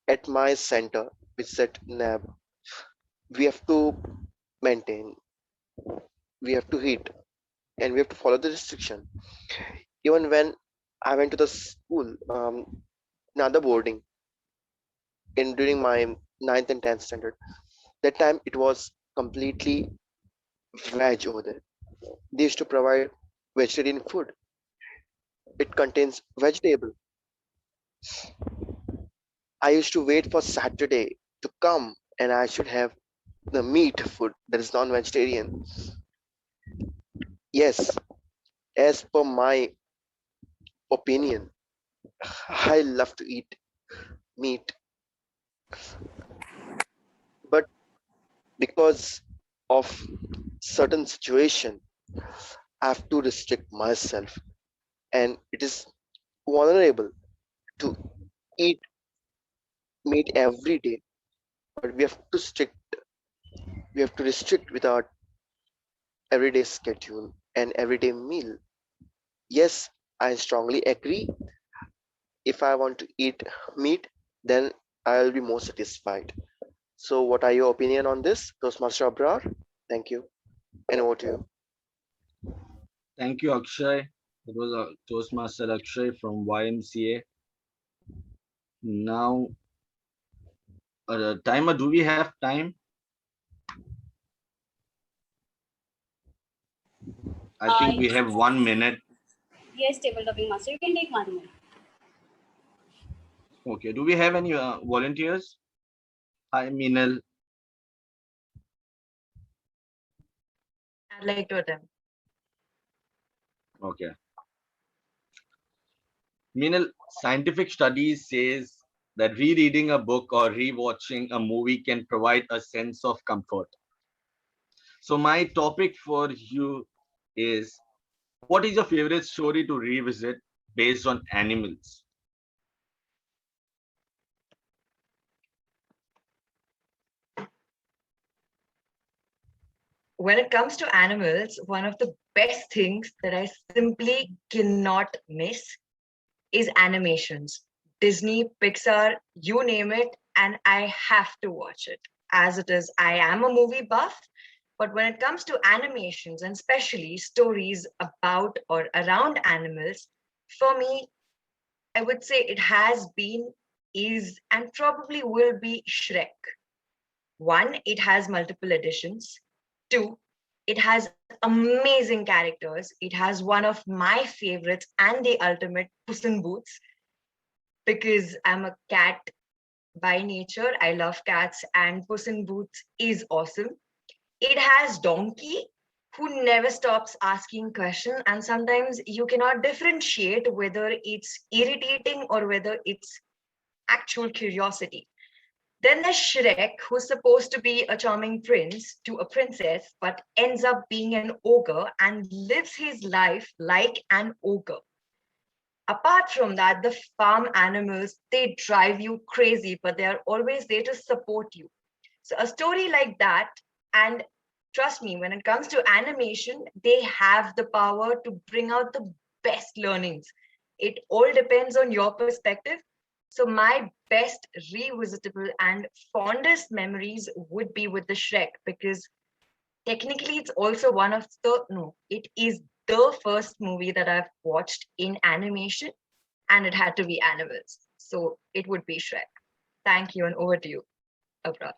at my center, which at NAB, we have to maintain, we have to eat, and we have to follow the restriction. Even when I went to the school, another boarding in during my ninth and 10th standard, that time it was completely veg over there. They used to provide vegetarian food. It contains vegetable. I used to wait for Saturday to come and I should have the meat food that is non-vegetarian. Yes, as per my opinion, I love to eat meat, but because of certain situation, I have to restrict myself, and it is vulnerable to eat meat every day. But we have to restrict with our everyday schedule and everyday meal. Yes, I strongly agree. If I want to eat meat, then I'll be more satisfied. So, what are your opinion on this, Toastmaster Abrar? Thank you, and over to you. Thank you, Akshay. It was a Toastmaster Akshay from YMCA. Now, timer, do we have time? I think we have 1 minute. Yes, table topping master. You can take 1 minute. Okay. Do we have any volunteers? Hi, Minal. I'd like to attempt. Okay. Minal, scientific studies says that rereading a book or rewatching a movie can provide a sense of comfort. So my topic for you is, what is your favorite story to revisit based on animals? When it comes to animals, one of the best things that I simply cannot miss is animations. Disney, Pixar, you name it, and I have to watch it. As it is, I am a movie buff, but when it comes to animations and especially stories about or around animals, for me, I would say it has been, is, and probably will be Shrek. One, it has multiple editions. Two, it has amazing characters. It has one of my favorites and the ultimate Puss in Boots because I'm a cat by nature. I love cats, and Puss in Boots is awesome. It has Donkey, who never stops asking questions, and sometimes you cannot differentiate whether it's irritating or whether it's actual curiosity. Then there's Shrek, who's supposed to be a charming prince to a princess, but ends up being an ogre and lives his life like an ogre. Apart from that, the farm animals, they drive you crazy, but they are always there to support you. So a story like that, and trust me, when it comes to animation, they have the power to bring out the best learnings. It all depends on your perspective. So my best revisitable and fondest memories would be with the Shrek because technically it's also one of the, no, it is the first movie that I've watched in animation, and it had to be animals. So it would be Shrek. Thank you, and over to you, Abrar.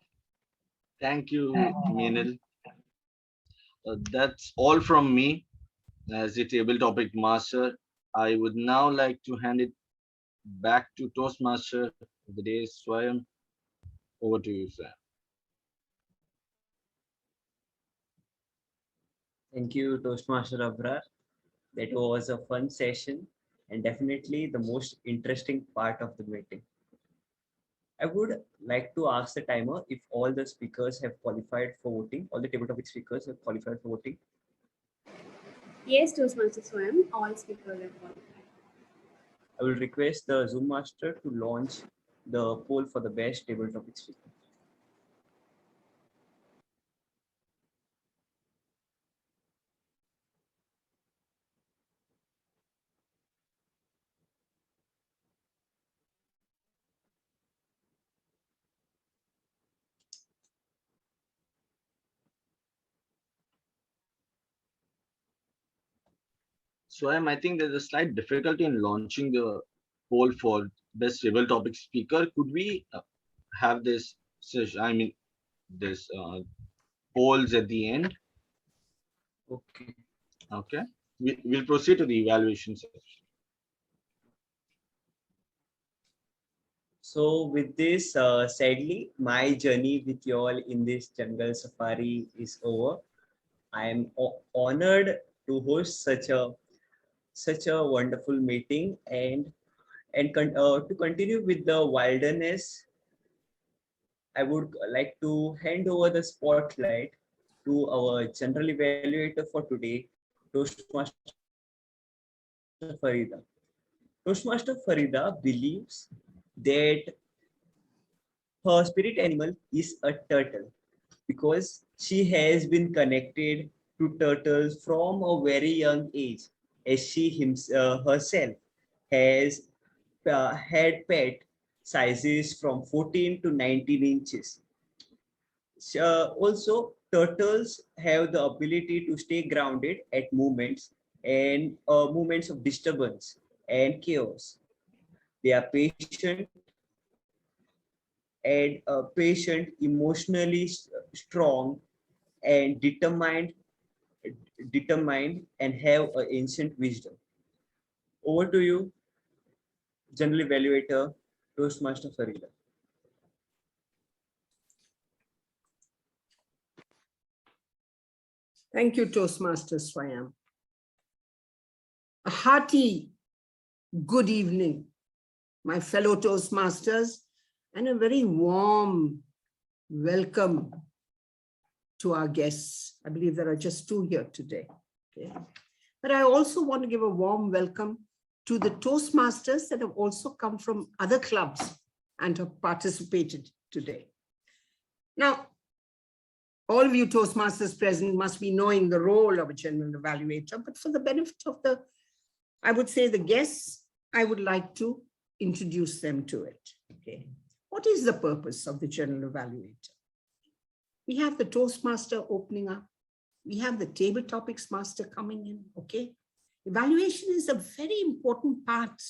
Thank you, Meenal. That's all from me as the table topic master. I would now like to hand it back to Toastmaster of the day, Swayam. Over to you, sir. Thank you, Toastmaster Abrar. That was a fun session and definitely the most interesting part of the meeting. I would like to ask the timer if all the speakers have qualified for voting, all the table topic speakers have qualified for voting. Yes, Toastmaster Swam, all speakers are qualified. I will request the Zoom master to launch the poll for the best table topic speaker. Swayam, I think there's a slight difficulty in launching the poll for best table topic speaker. Could we have this session? I mean, this polls at the end? Okay. Okay. We'll proceed to the evaluation section. So with this, sadly, my journey with you all in this jungle safari is over. I am honored to host such a wonderful meeting and to continue with the wilderness. I would like to hand over the spotlight to our general evaluator for today, Toastmaster Farida. Toastmaster Farida believes that her spirit animal is a turtle because she has been connected to turtles from a very young age, as she herself has had pet sizes from 14 to 19 inches. Also, turtles have the ability to stay grounded at moments of disturbance and chaos. They are patient, emotionally strong, and determined, and have an ancient wisdom. Over to you, General Evaluator, Toastmaster Farida. Thank you, Toastmaster Swayam. A hearty good evening, my fellow Toastmasters, and a very warm welcome to our guests. I believe there are just two here today. Okay. But I also want to give a warm welcome to the Toastmasters that have also come from other clubs and have participated today. Now, all of you Toastmasters present must be knowing the role of a general evaluator, but for the benefit of I would say the guests, I would like to introduce them to it. Okay. What is the purpose of the general evaluator? We have the Toastmaster opening up. We have the table topics master coming in. Okay. Evaluation is a very important part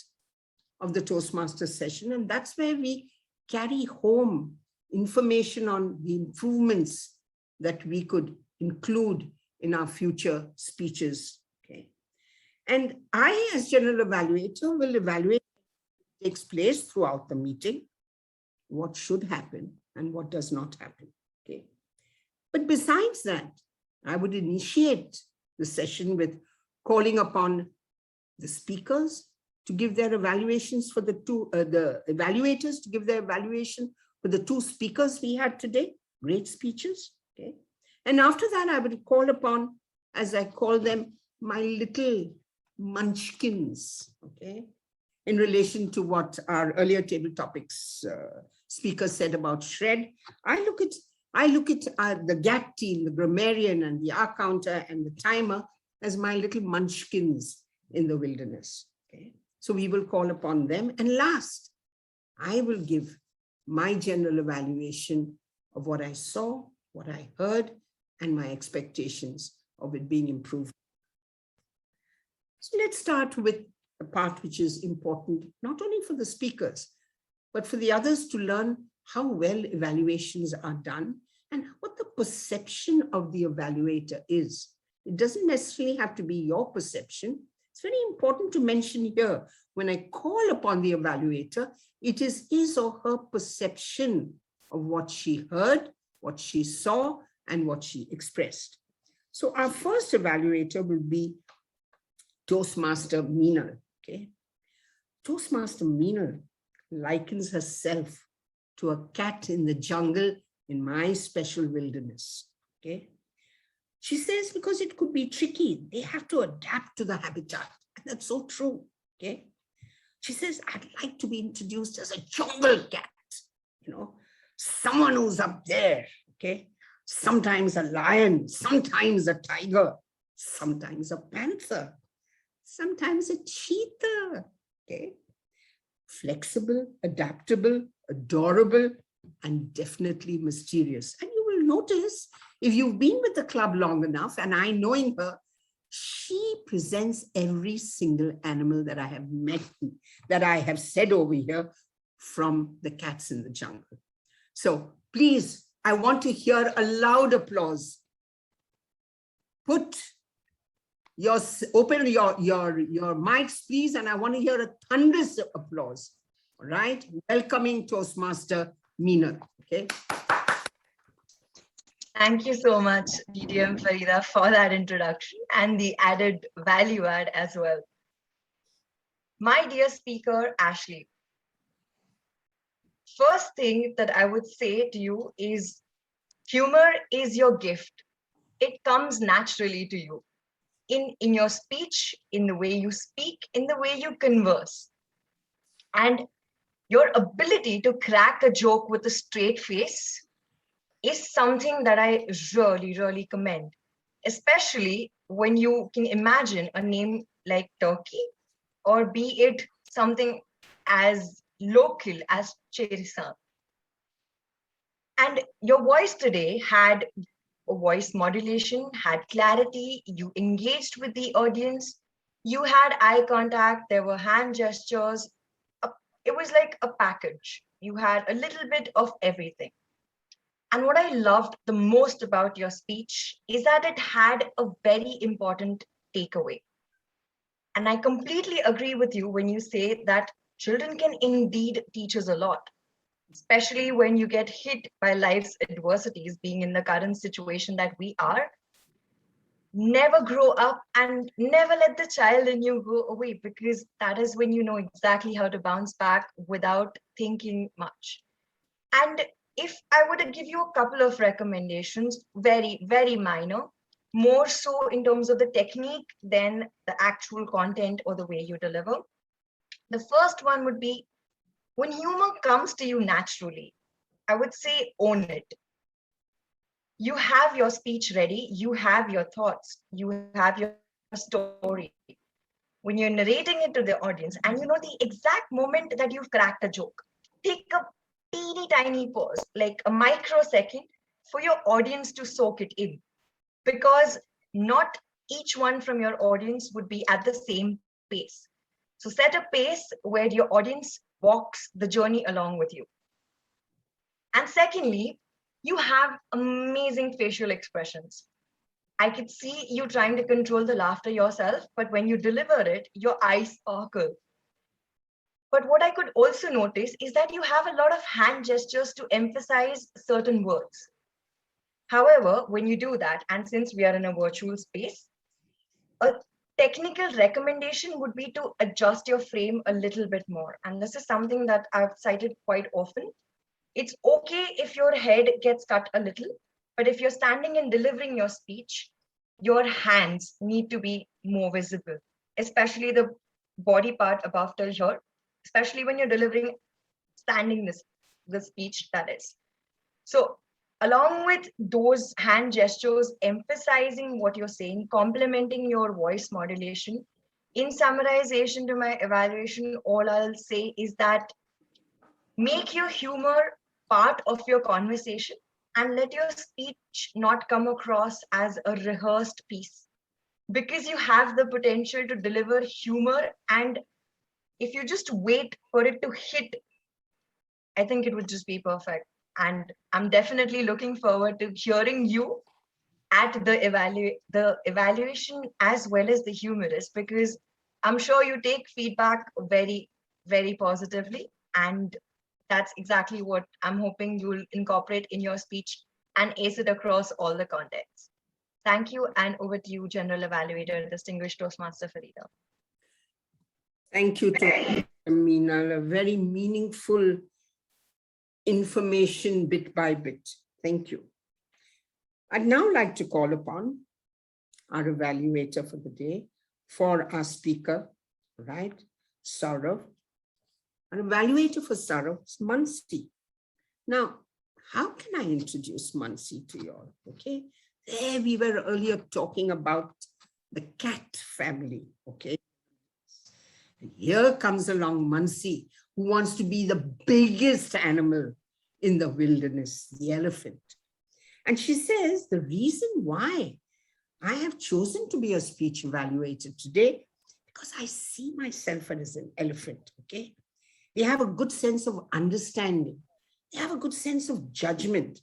of the Toastmaster session, and that's where we carry home information on the improvements that we could include in our future speeches. Okay. And I, as general evaluator, will evaluate what takes place throughout the meeting, what should happen and what does not happen. Okay. But besides that, I would initiate the session with calling upon the speakers to give their evaluations for the evaluators to give their evaluation for the two speakers we had today, great speeches. Okay. And after that, I would call upon, as I call them, my little munchkins, okay, in relation to what our earlier table topics speaker said about Shred. I look at the GAT team, the grammarian and the R counter and the timer as my little munchkins in the wilderness. Okay. So we will call upon them. And last, I will give my general evaluation of what I saw, what I heard, and my expectations of it being improved. So let's start with the part which is important, not only for the speakers, but for the others to learn how well evaluations are done and what the perception of the evaluator is. It doesn't necessarily have to be your perception. It's very important to mention here, when I call upon the evaluator, it is his or her perception of what she heard, what she saw, and what she expressed. So our first evaluator will be Toastmaster Meenal. Okay? Toastmaster Meenal likens herself to a cat in the jungle in my special wilderness. Okay? She says because it could be tricky, they have to adapt to the habitat. And that's so true. Okay? She says, I'd like to be introduced as a jungle cat, someone who's up there. Okay? Sometimes a lion, sometimes a tiger, sometimes a panther, sometimes a cheetah. Okay? Flexible, adaptable, adorable, and definitely mysterious. And you will notice, if you've been with the club long enough, and I knowing her, she presents every single animal that I have met, that I have said over here, from the cats in the jungle. So please, I want to hear a loud applause. Open your mics, please, and I want to hear a thunderous applause. All right, welcoming Toastmaster Meenal. Okay. Thank you so much, DTM Farida, for that introduction and the added value add as well. My dear speaker, Ashley, first thing that I would say to you is humor is your gift. It comes naturally to you in your speech, in the way you speak, in the way you converse. And your ability to crack a joke with a straight face is something that I really, really commend, especially when you can imagine a name like Turkey, or be it something as local as Cherisan. And your voice today had a voice modulation, had clarity, you engaged with the audience, you had eye contact, there were hand gestures. It was like a package. You had a little bit of everything. And what I loved the most about your speech is that it had a very important takeaway. And I completely agree with you when you say that children can indeed teach us a lot, especially when you get hit by life's adversities, being in the current situation that we are. Never grow up and never let the child in you go away, because that is when you know exactly how to bounce back without thinking much. And if I were to give you a couple of recommendations, very, very minor, more so in terms of the technique than the actual content or the way you deliver. The first one would be, when humor comes to you naturally, I would say own it. You have your speech ready, you have your thoughts, you have your story. When you're narrating it to the audience and you know the exact moment that you've cracked a joke, take a teeny tiny pause, like a microsecond, for your audience to soak it in. Because not each one from your audience would be at the same pace. So set a pace where your audience walks the journey along with you. And secondly, you have amazing facial expressions. I could see you trying to control the laughter yourself, but when you deliver it, your eyes sparkle. But what I could also notice is that you have a lot of hand gestures to emphasize certain words. However, when you do that, and since we are in a virtual space, a technical recommendation would be to adjust your frame a little bit more. And this is something that I've cited quite often. It's okay if your head gets cut a little, but if you're standing and delivering your speech, your hands need to be more visible, especially the body part above till here, especially when you're delivering standing the speech, that is. So along with those hand gestures, emphasizing what you're saying, complementing your voice modulation, in summarization to my evaluation, all I'll say is that make your humor part of your conversation and let your speech not come across as a rehearsed piece. because you have the potential to deliver humor. And if you just wait for it to hit, I think it would just be perfect. And I'm definitely looking forward to hearing you at the evaluation as well as the humorist, because I'm sure you take feedback very, very positively. And that's exactly what I'm hoping you'll incorporate in your speech and ace it across all the contexts. Thank you, and over to you, General Evaluator, distinguished Toastmaster Farida. Thank you, Meena. A very meaningful information bit by bit. Thank you. I'd now like to call upon our evaluator for the day, for our speaker, right, Saurav. Our evaluator for Saurav is Mansi. Now, how can I introduce Mansi to you all? Okay, there we were earlier talking about the cat family. Okay, and here comes along Mansi, who wants to be the biggest animal in the wilderness, the elephant. And she says the reason why I have chosen to be a speech evaluator today, because I see myself as an elephant. Okay, they have a good sense of understanding. They have a good sense of judgment.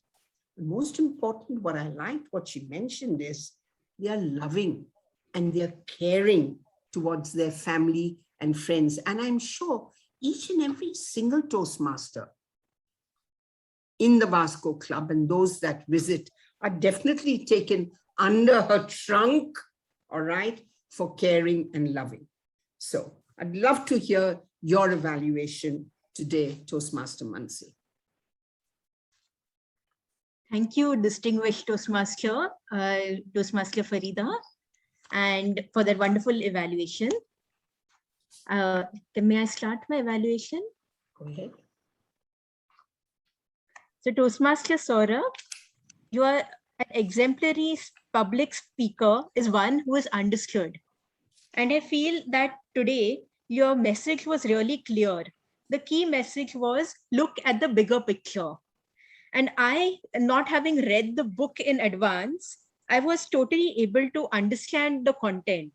The most important, what I liked, what she mentioned is they are loving and they are caring towards their family and friends. And I'm sure each and every single Toastmaster in the Vasco Club and those that visit are definitely taken under her trunk, all right, for caring and loving. So I'd love to hear your evaluation today, Toastmaster Mansi. Thank you, distinguished Toastmaster, Toastmaster Farida, and for that wonderful evaluation. May I start my evaluation? Go ahead. So Toastmaster Saurav, you are an exemplary public speaker, is one who is understood. And I feel that today your message was really clear. The key message was look at the bigger picture. And I, not having read the book in advance, I was totally able to understand the content,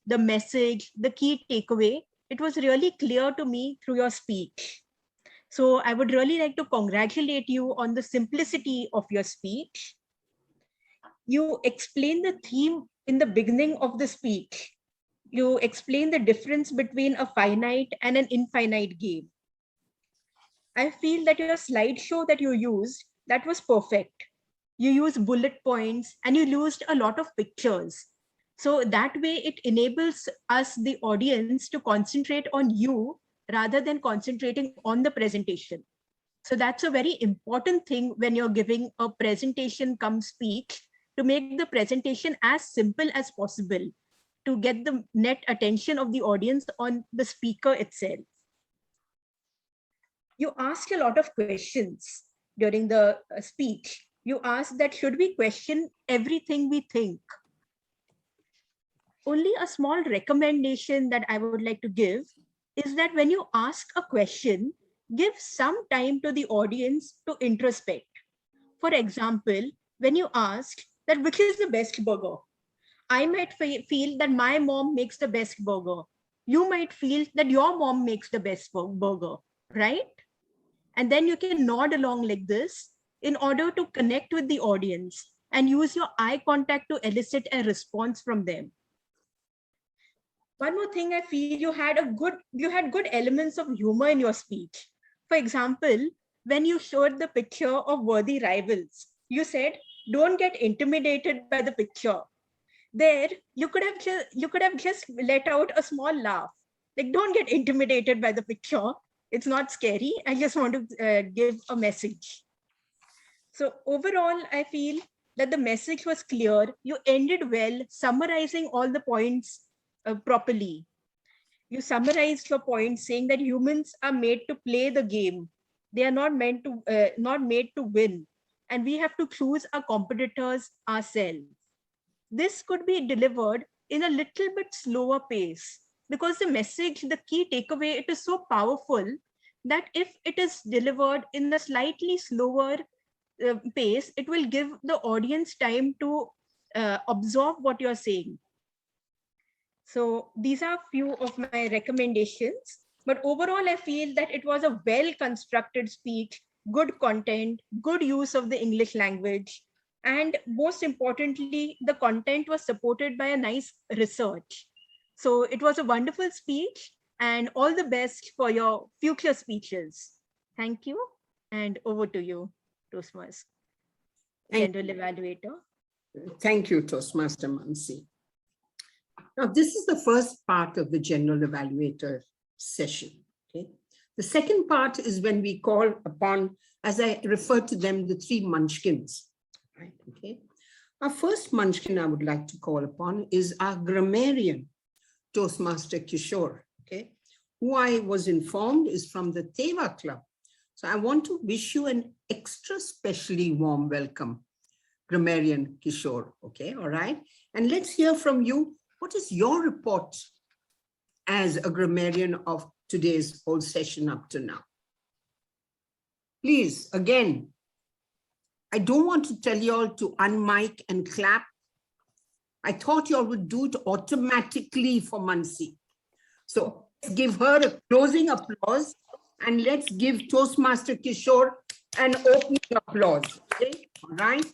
the message, the key takeaway. It was really clear to me through your speech. So I would really like to congratulate you on the simplicity of your speech. You explain the theme in the beginning of the speech. You explain the difference between a finite and an infinite game. I feel that your slideshow that you used, that was perfect. You used bullet points and you used a lot of pictures. So that way it enables us, the audience, to concentrate on you rather than concentrating on the presentation. So that's a very important thing when you're giving a presentation come speech, to make the presentation as simple as possible to get the net attention of the audience on the speaker itself. You asked a lot of questions during the speech. You asked that should we question everything we think? Only a small recommendation that I would like to give is that when you ask a question, give some time to the audience to introspect. For example, when you ask that which is the best burger, I might feel that my mom makes the best burger. You might feel that your mom makes the best burger, right? And then you can nod along like this in order to connect with the audience and use your eye contact to elicit a response from them. One more thing, I feel you had good elements of humor in your speech. For example, when you showed the picture of worthy rivals, you said, "Don't get intimidated by the picture." There, you could have just let out a small laugh, like, "Don't get intimidated by the picture. It's not scary. I just want to give a message." So overall, I feel that the message was clear. You ended well, summarizing all the points properly. You summarized your point saying that humans are made to play the game. They are not made to win. And we have to choose our competitors ourselves. This could be delivered in a little bit slower pace, because the message, the key takeaway, it is so powerful that if it is delivered in a slightly slower pace, it will give the audience time to absorb what you're saying. So these are few of my recommendations. But overall, I feel that it was a well-constructed speech, good content, good use of the English language, and most importantly, the content was supported by a nice research. So it was a wonderful speech, and all the best for your future speeches. Thank you, and over to you, Toastmasters, General Evaluator. Thank you, Toastmaster Mansi. Now, this is the first part of the General Evaluator session. Okay. The second part is when we call upon, as I refer to them, the three munchkins. Right. Okay. Our first munchkin I would like to call upon is our grammarian, Toastmaster Kishore, okay, who I was informed is from the Teva Club. So I want to wish you an extra specially warm welcome, grammarian Kishore, okay, all right? And let's hear from you. What is your report as a grammarian of today's whole session up to now? Please, again, I don't want to tell you all to unmic and clap. I thought you all would do it automatically for Mansi. So let's give her a closing applause and let's give Toastmaster Kishore an opening applause. Okay, all right?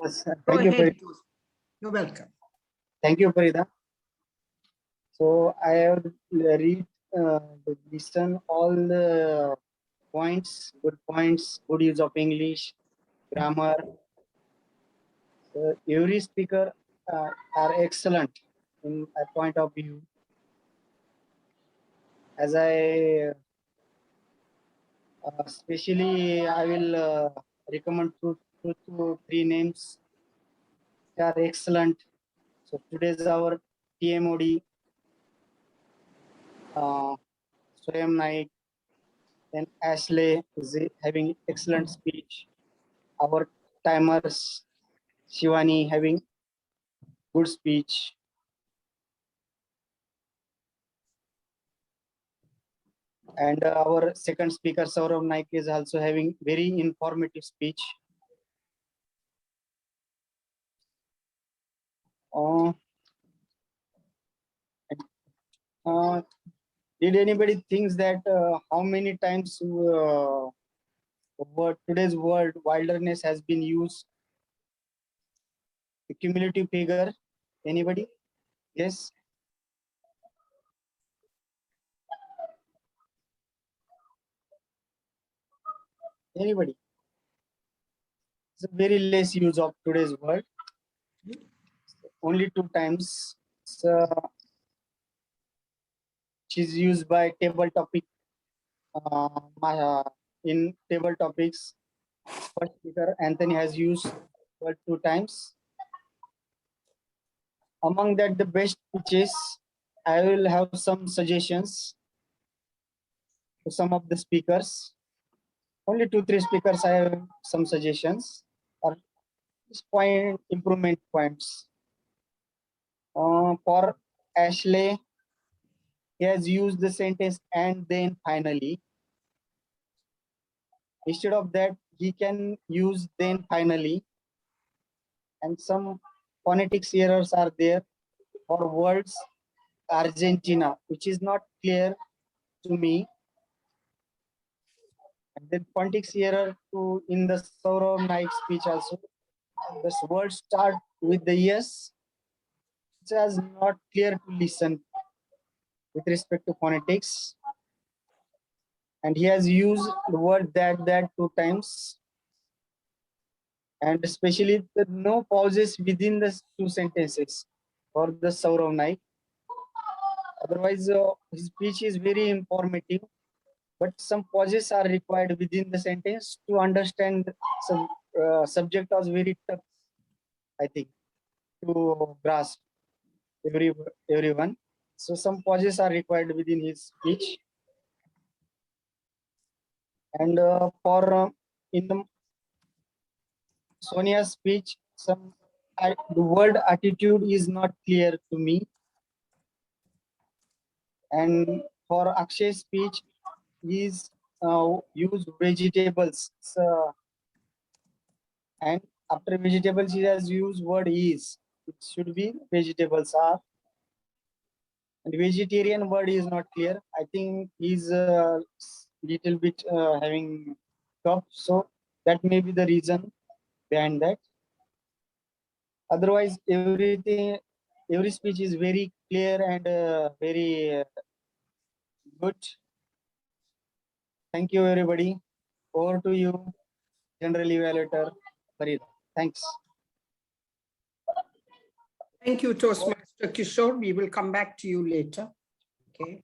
Yes, Go thank you, ahead. Farida. You're welcome. Thank you, Farida. So I have listen all the points, good use of English, grammar. Every speaker are excellent in a point of view. As I especially I will recommend two to three names. They are excellent. So today's our TMOD, Swayam Naik, then Ashley is having excellent speech. Our timers, Shivani having good speech. And our second speaker, Saurav Naik, is also having very informative speech. Did anybody thinks that how many times today's world wilderness has been used? The cumulative figure, anybody? Yes. Anybody? It's a very less use of today's word. Only 2 times. So she's used by table topic. In table topics, first speaker Anthony has used word 2 times. Among that, the best pitches, I will have some suggestions to some of the speakers. Only 2-3 speakers I have some suggestions or point improvement points. For Ashley, he has used the sentence and then finally. Instead of that, he can use then finally. And some phonetics errors are there for words Argentina, which is not clear to me. And then phonetics error to in the Saurav Naik speech also. This word start with the yes, which is not clear to listen with respect to phonetics. And he has used the word that 2 times. And especially the no pauses within the 2 sentences for the Saurav Naik. Otherwise, his speech is very informative, but some pauses are required within the sentence to understand some subject was very tough, I think, to grasp everyone. So some pauses are required within his speech. And for in the Sonia's speech, the word attitude is not clear to me. And for Akshay's speech, he's used vegetables. So, and after vegetables he has used word is. It should be vegetables are. And vegetarian word is not clear. I think he's a little bit having cough, so that may be the reason behind that. Otherwise, every speech is very clear and very good. Thank you, everybody. Over to you, General Evaluator Farid. Thanks. Thank you, Toastmaster Kishore. We will come back to you later. Okay.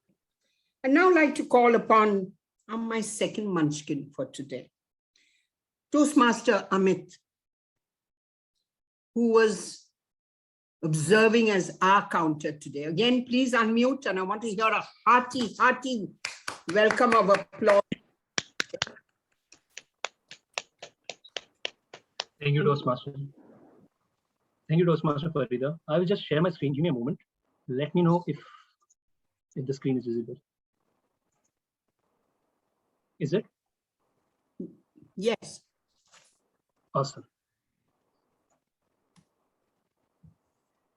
I'd now like to call upon my second munchkin for today, Toastmaster Amit, who was observing as our counter today. Again, please unmute, and I want to hear a hearty welcome of applause. Thank you, Toastmaster. Thank you, Toastmaster Farida. I will just share my screen. Give me a moment. Let me know if the screen is visible. Is it? Yes. Awesome.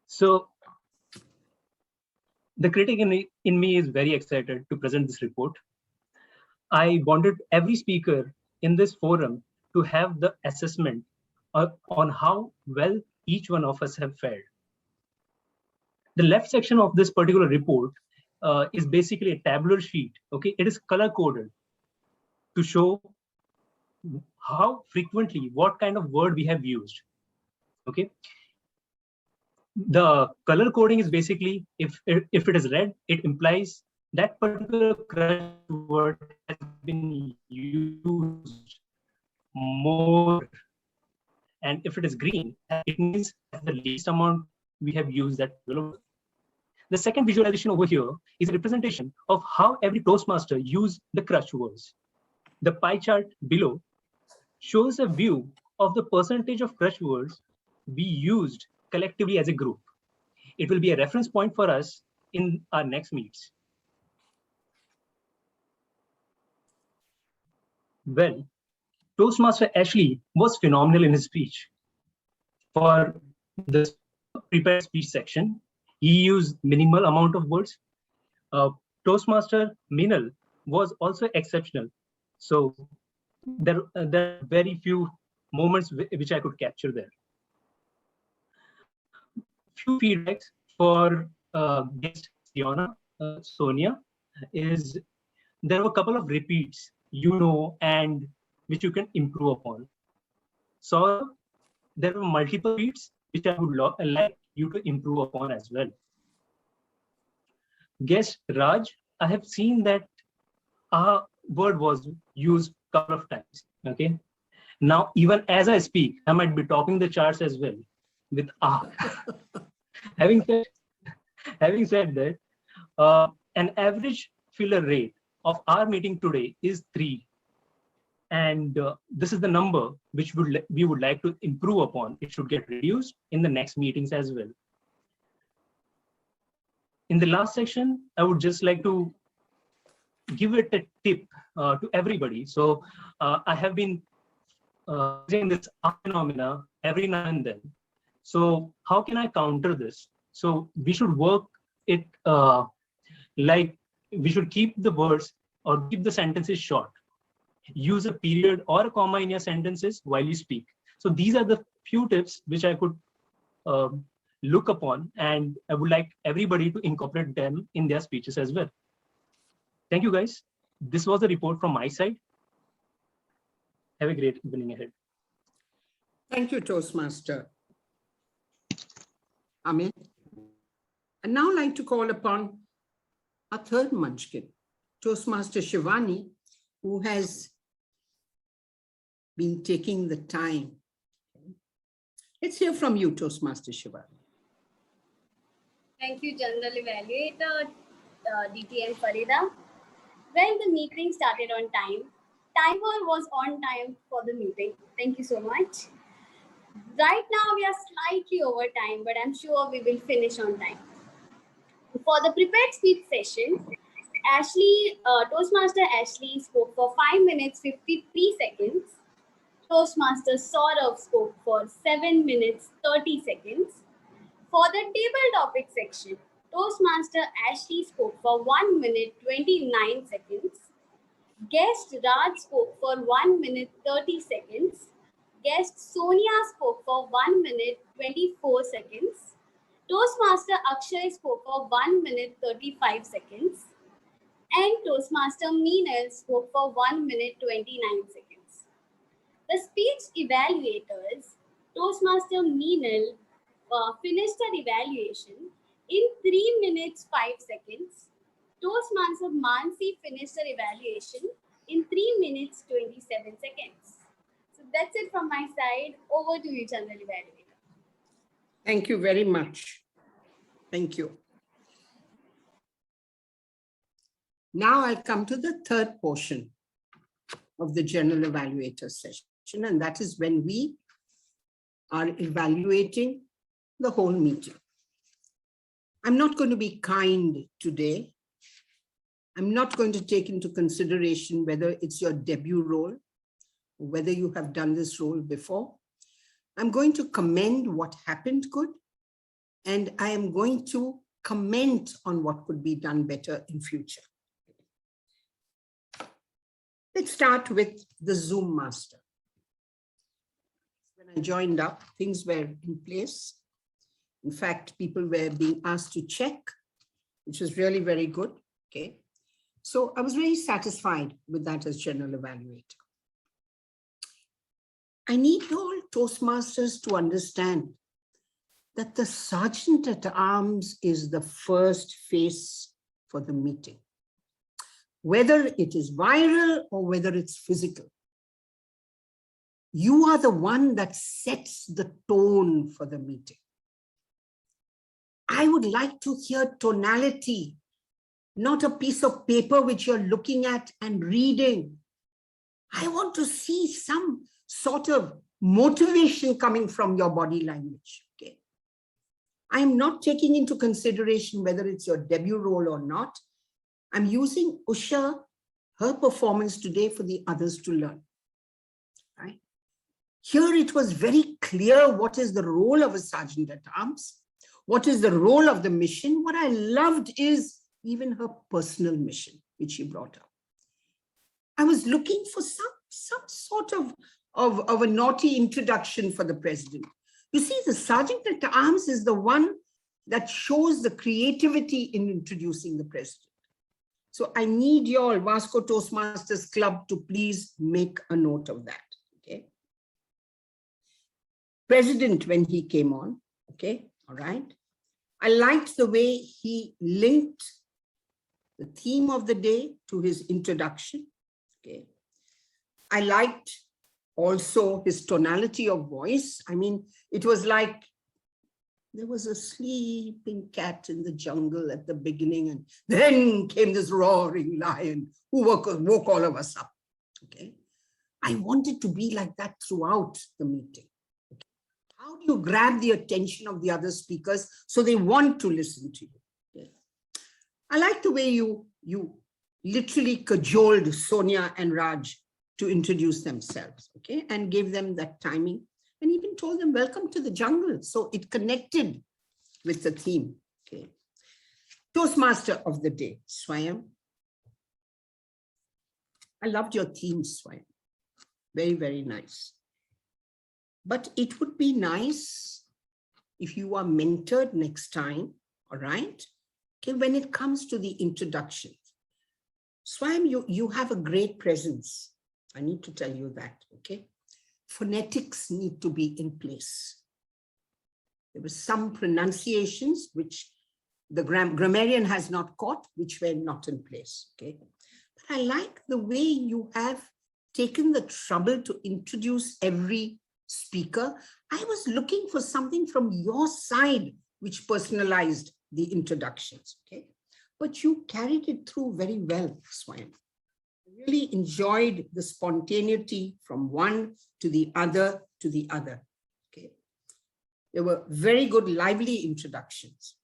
So the critic in me is very excited to present this report. I wanted every speaker in this forum to have the assessment on how well each one of us have fared. The left section of this particular report is basically a tabular sheet. Okay, it is color coded to show how frequently, what kind of word we have used. Okay, the color coding is basically if it is red, it implies that particular crush word has been used more, and if it is green, it means the least amount we have used that word. The second visualization over here is a representation of how every Toastmaster used the crush words. The pie chart below shows a view of the percentage of crush words we used collectively as a group. It will be a reference point for us in our next meets. Well, Toastmaster Ashley was phenomenal in his speech. For the prepared speech section, he used minimal amount of words. Toastmaster Minal was also exceptional. So there are very few moments which I could capture there. Few feedbacks for guest Sonia is there were a couple of repeats, and which you can improve upon. So there were multiple repeats which I would like you to improve upon as well. Guest Raj, I have seen that a word was used a couple of times. Okay. Now, even as I speak, I might be topping the charts as well with having said that, an average filler rate of our meeting today is 3. And this is the number which we would like to improve upon. It should get reduced in the next meetings as well. In the last section, I would just like to give it a tip to everybody. So I have been using this phenomena every now and then. So how can I counter this? So we should work it like we should keep the words or keep the sentences short. Use a period or a comma in your sentences while you speak. So these are the few tips which I could look upon, and I would like everybody to incorporate them in their speeches as well. Thank you, guys. This was the report from my side. Have a great evening ahead. Thank you, Toastmaster Amit. I'd now like to call upon our third munchkin, Toastmaster Shivani, who has been taking the time. Let's hear from you, Toastmaster Shivani. Thank you, General Evaluator, DTM Farida. Well, the meeting started on time. Timer was on time for the meeting. Thank you so much. Right now, we are slightly over time, but I'm sure we will finish on time. For the prepared speech session, Toastmaster Ashley spoke for 5 minutes, 53 seconds. Toastmaster Saurav spoke for 7 minutes 30 seconds. For the table topic section, Toastmaster Ashley spoke for 1 minute 29 seconds. Guest Raj spoke for 1 minute 30 seconds. Guest Sonia spoke for 1 minute 24 seconds. Toastmaster Akshay spoke for 1 minute 35 seconds. And Toastmaster Meenal spoke for 1 minute 29 seconds. The speech evaluators, Toastmaster Meenal finished her evaluation in 3 minutes 5 seconds. Toastmaster Mansi finished her evaluation in 3 minutes 27 seconds. So that's it from my side. Over to you, General Evaluator. Thank you very much. Thank you. Now I'll come to the third portion of the General Evaluator session, and that is when we are evaluating the whole meeting. I'm not going to be kind today. I'm not going to take into consideration whether it's your debut role, or whether you have done this role before. I'm going to commend what happened good, and I am going to comment on what could be done better in future. Let's start with the Zoom master. When I joined up, things were in place. In fact, people were being asked to check, which was really very good. Okay. So I was very satisfied with that as General Evaluator. I need all Toastmasters to understand that the Sergeant at Arms is the first face for the meeting. Whether it is viral or whether it's physical, you are the one that sets the tone for the meeting. I would like to hear tonality, not a piece of paper which you're looking at and reading. I want to see some sort of motivation coming from your body language. Okay. I'm not taking into consideration whether it's your debut role or not. I'm using Usha, her performance today, for the others to learn. Right? Here it was very clear what is the role of a Sergeant at Arms, what is the role of the mission. What I loved is even her personal mission, which she brought up. I was looking for some sort of a naughty introduction for the president. You see, the Sergeant at Arms is the one that shows the creativity in introducing the president. So I need your Vasco Toastmasters Club to please make a note of that. Okay. President, when he came on, okay, all right. I liked the way he linked the theme of the day to his introduction. Okay. I liked also his tonality of voice. I mean, it was like there was a sleeping cat in the jungle at the beginning, and then came this roaring lion who woke all of us up. Okay. I wanted to be like that throughout the meeting. Okay. How do you grab the attention of the other speakers so they want to listen to you? Okay. I like the way you literally cajoled Sonia and Raj to introduce themselves, okay, and gave them that timing, and even told them, welcome to the jungle. So it connected with the theme. Okay. Toastmaster of the day, Swayam. I loved your theme, Swayam. Very, very nice. But it would be nice if you are mentored next time, all right? Okay, when it comes to the introduction. Swayam, you have a great presence. I need to tell you that, okay? Phonetics need to be in place. There were some pronunciations which the grammarian has not caught, which were not in place, okay? But I like the way you have taken the trouble to introduce every speaker. I was looking for something from your side which personalized the introductions, okay? But you carried it through very well, Swayam. Really enjoyed the spontaneity from one to the other to the other. Okay, there were very good, lively introductions.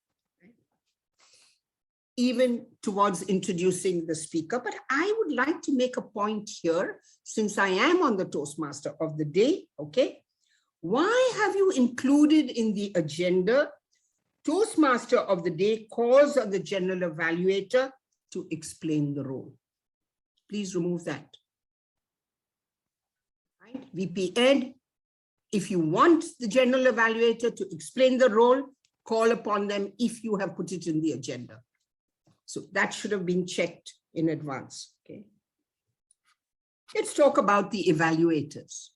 even towards introducing the speaker. But I would like to make a point here, since I am on the Toastmaster of the day, okay? Why have you included in the agenda Toastmaster of the day calls on the general evaluator to explain the role? Please remove that. Right? VP Ed, if you want the general evaluator to explain the role, call upon them if you have put it in the agenda. So that should have been checked in advance. Okay. Let's talk about the evaluators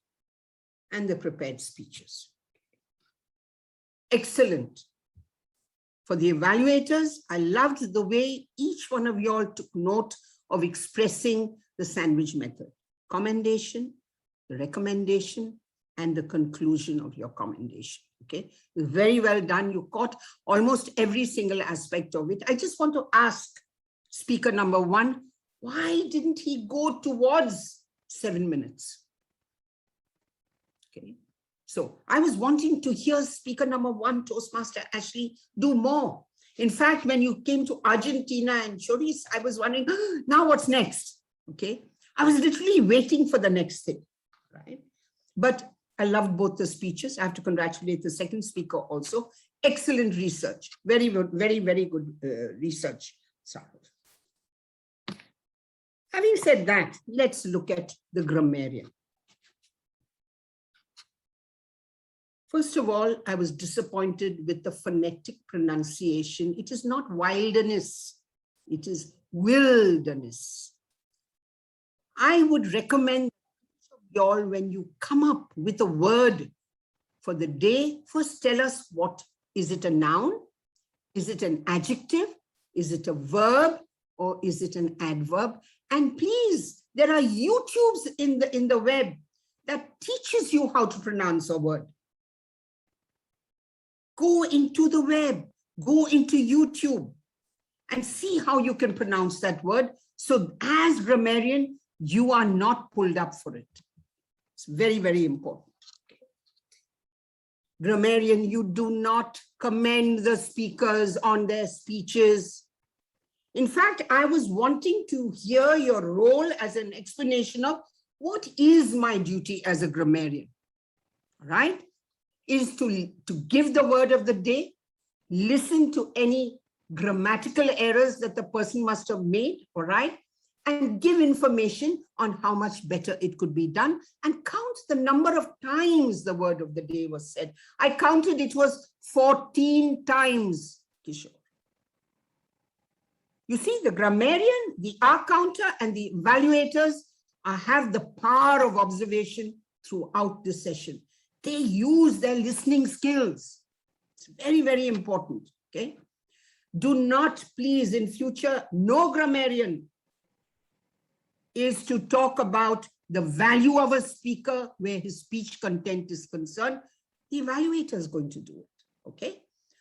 and the prepared speeches. Excellent. For the evaluators, I loved the way each one of you all took note of expressing the sandwich method: commendation, the recommendation, and the conclusion of your commendation. Okay, very well done. You caught almost every single aspect of it. I just want to ask speaker number 1, why didn't he go towards 7 minutes? Okay, so I was wanting to hear speaker number 1, Toastmaster Ashley, do more. In fact, when you came to Argentina and Choris, I was wondering, now what's next? Okay, I was literally waiting for the next thing, right? But I loved both the speeches. I have to congratulate the second speaker also. Excellent research. Very, very, very good research. Having said that, let's look at the grammarian. First of all, I was disappointed with the phonetic pronunciation. It is not wilderness, it is wilderness. I would recommend y'all, when you come up with a word for the day, first tell us what, is it a noun? Is it an adjective? Is it a verb? Or is it an adverb? And please, there are YouTubes in the web that teaches you how to pronounce a word. Go into the web, go into YouTube and see how you can pronounce that word. So as grammarian, you are not pulled up for it. It's very, very important. Grammarian, you do not commend the speakers on their speeches. In fact, I was wanting to hear your role as an explanation of what is my duty as a grammarian, right? Is to give the word of the day, listen to any grammatical errors that the person must have made, all right? And give information on how much better it could be done, and count the number of times the word of the day was said. I counted, it was 14 times, Kishore. You see, the grammarian, the R counter, and the evaluators have the power of observation throughout the session. They use their listening skills. It's very, very important, okay? Do not, please, in future, no grammarian is to talk about the value of a speaker where his speech content is concerned. The evaluator is going to do it, okay?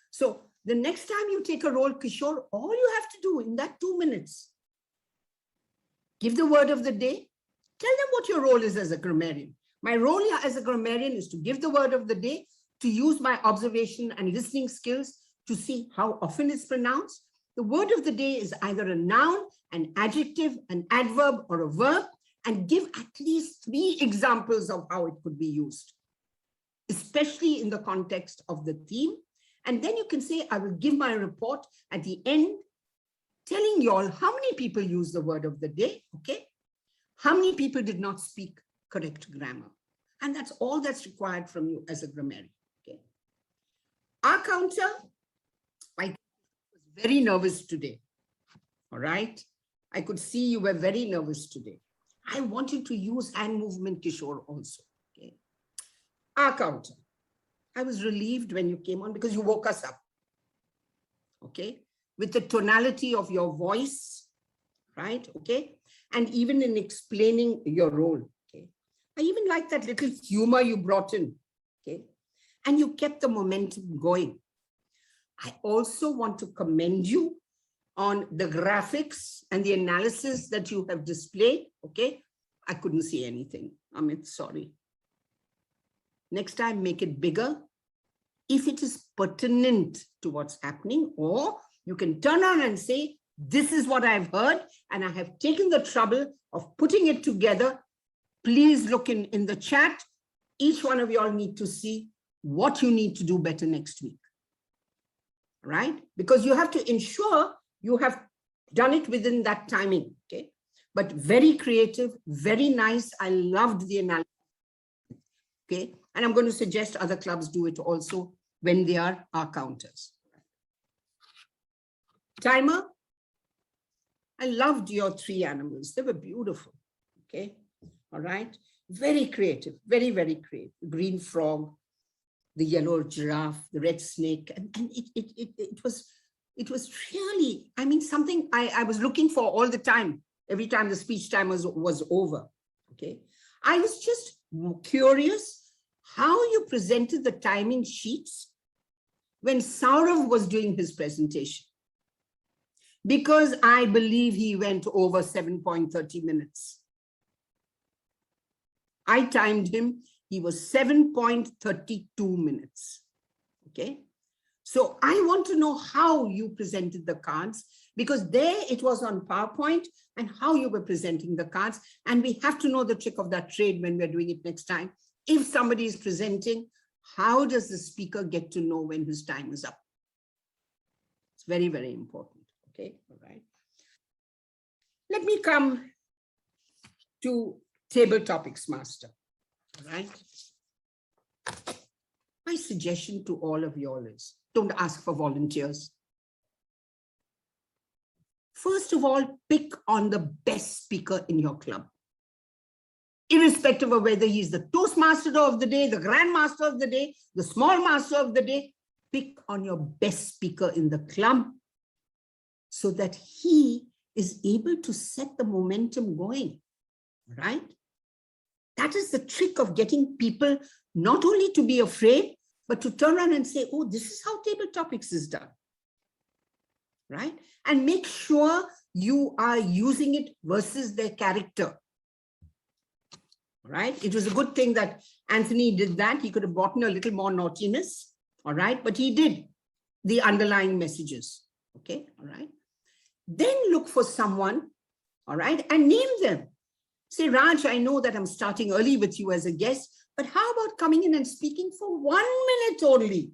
So the next time you take a role, Kishore, all you have to do in that 2 minutes, give the word of the day, tell them what your role is as a grammarian. My role here as a grammarian is to give the word of the day, to use my observation and listening skills to see how often it's pronounced. The word of the day is either a noun, an adjective, an adverb, or a verb, and give at least 3 examples of how it could be used, especially in the context of the theme. And then you can say, I will give my report at the end, telling you all how many people use the word of the day, okay? How many people did not speak correct grammar? And that's all that's required from you as a grammarian, okay? Our counter, I was very nervous today, all right? I could see you were very nervous today. I wanted to use hand movement, Kishore, also, okay? Our counter, I was relieved when you came on because you woke us up, okay? With the tonality of your voice, right, okay? And even in explaining your role, okay? I even like that little humor you brought in, okay? And you kept the momentum going. I also want to commend you on the graphics and the analysis that you have displayed, okay? I couldn't see anything, Amit, sorry. Next time, make it bigger. If it is pertinent to what's happening, or you can turn on and say, This is what I've heard, and I have taken the trouble of putting it together. Please look in the chat. Each one of you all need to see what you need to do better next week. Right? Because you have to ensure you have done it within that timing. Okay. But very creative, very nice. I loved the analysis. Okay. And I'm going to suggest other clubs do it also when they are our counters. Timer. I loved your 3 animals. They were beautiful. Okay. All right. Very creative, very, very creative. Green frog, the yellow giraffe, the red snake. And it was really, I mean, something I was looking for all the time, every time the speech time was over. Okay. I was just curious how you presented the timing sheets when Saurav was doing his presentation, because I believe he went over 7.30 minutes. I timed him, he was 7.32 minutes. Okay. So I want to know how you presented the cards, because there it was on PowerPoint and how you were presenting the cards. And we have to know the trick of that trade when we're doing it next time. If somebody is presenting, how does the speaker get to know when his time is up? It's very, very important. Okay. All right. Let me come to Table Topics Master. All right. My suggestion to all of you all is, don't ask for volunteers. First of all, pick on the best speaker in your club. Irrespective of whether he's the Toastmaster of the day, the Grandmaster of the day, the Small Master of the day, pick on your best speaker in the club so that he is able to set the momentum going, right? That is the trick of getting people not only to be afraid, but to turn around and say, oh, this is how Table Topics is done, right? And make sure you are using it versus their character, right? It was a good thing that Anthony did that. He could have brought in a little more naughtiness, all right? But he did the underlying messages, okay, all right? Then look for someone, all right, and name them. Say, Raj, I know that I'm starting early with you as a guest, but how about coming in and speaking for 1 minute only?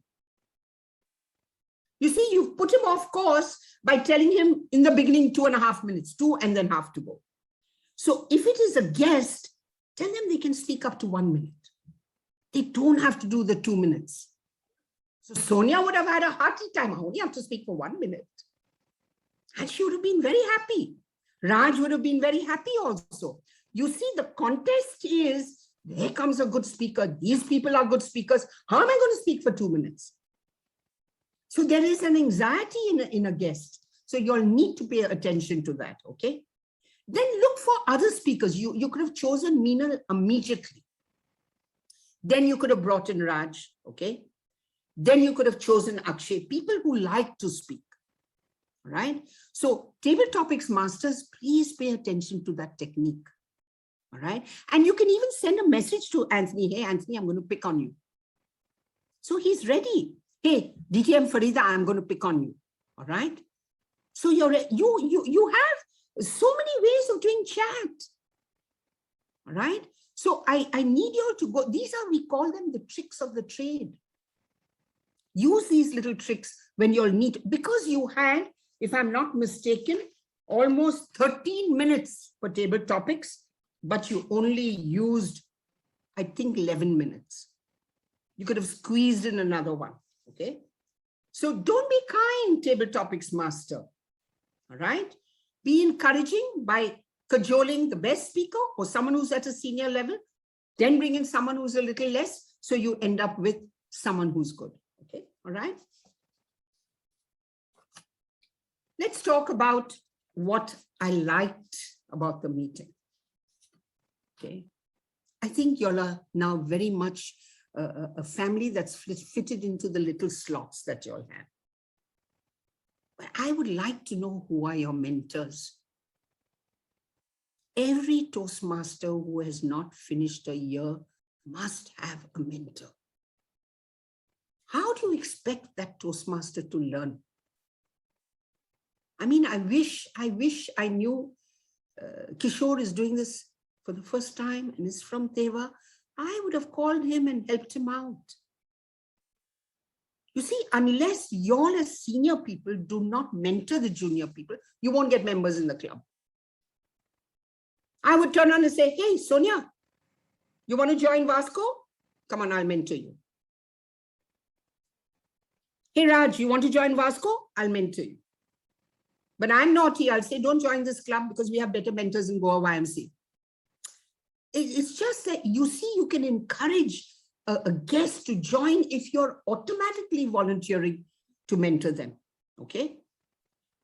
You see, you've put him off course by telling him in the beginning 2.5 minutes, 2 and then half to go. So if it is a guest, tell them they can speak up to 1 minute. They don't have to do the 2 minutes. So Sonia would have had a hearty time. I only have to speak for 1 minute. And she would have been very happy. Raj would have been very happy also. You see, the contest is, there comes a good speaker. These people are good speakers. How am I going to speak for 2 minutes? So there is an anxiety in a guest. So you'll need to pay attention to that, okay? Then look for other speakers. You could have chosen Meena immediately. Then you could have brought in Raj, okay? Then you could have chosen Akshay, people who like to speak, right? So Table Topics Masters, please pay attention to that technique. All right. And you can even send a message to Anthony. Hey, Anthony, I'm going to pick on you. So he's ready. Hey, DTM Farida, I'm going to pick on you. All right. So you have so many ways of doing chat. All right. So I need you all to go. These are, we call them the tricks of the trade. Use these little tricks when you'll need, because you had, if I'm not mistaken, almost 13 minutes for Table Topics. But you only used, I think, 11 minutes. You could have squeezed in another one, okay? So don't be kind, Table Topics Master, all right? Be encouraging by cajoling the best speaker or someone who's at a senior level, then bring in someone who's a little less, so you end up with someone who's good, okay? All right? Let's talk about what I liked about the meeting. Okay, I think y'all are now very much a family that's fitted into the little slots that y'all have. But I would like to know, who are your mentors? Every Toastmaster who has not finished a year must have a mentor. How do you expect that Toastmaster to learn? I mean, I wish I knew Kishore is doing this for the first time and is from Teva. I would have called him and helped him out. You see, unless y'all as senior people do not mentor the junior people, you won't get members in the club. I would turn around and say, hey, Sonia, you want to join Vasco? Come on, I'll mentor you. Hey, Raj, you want to join Vasco? I'll mentor you. But I'm naughty. I'll say, don't join this club because we have better mentors in Goa YMC. It's just that, you see, you can encourage a guest to join if you're automatically volunteering to mentor them, okay?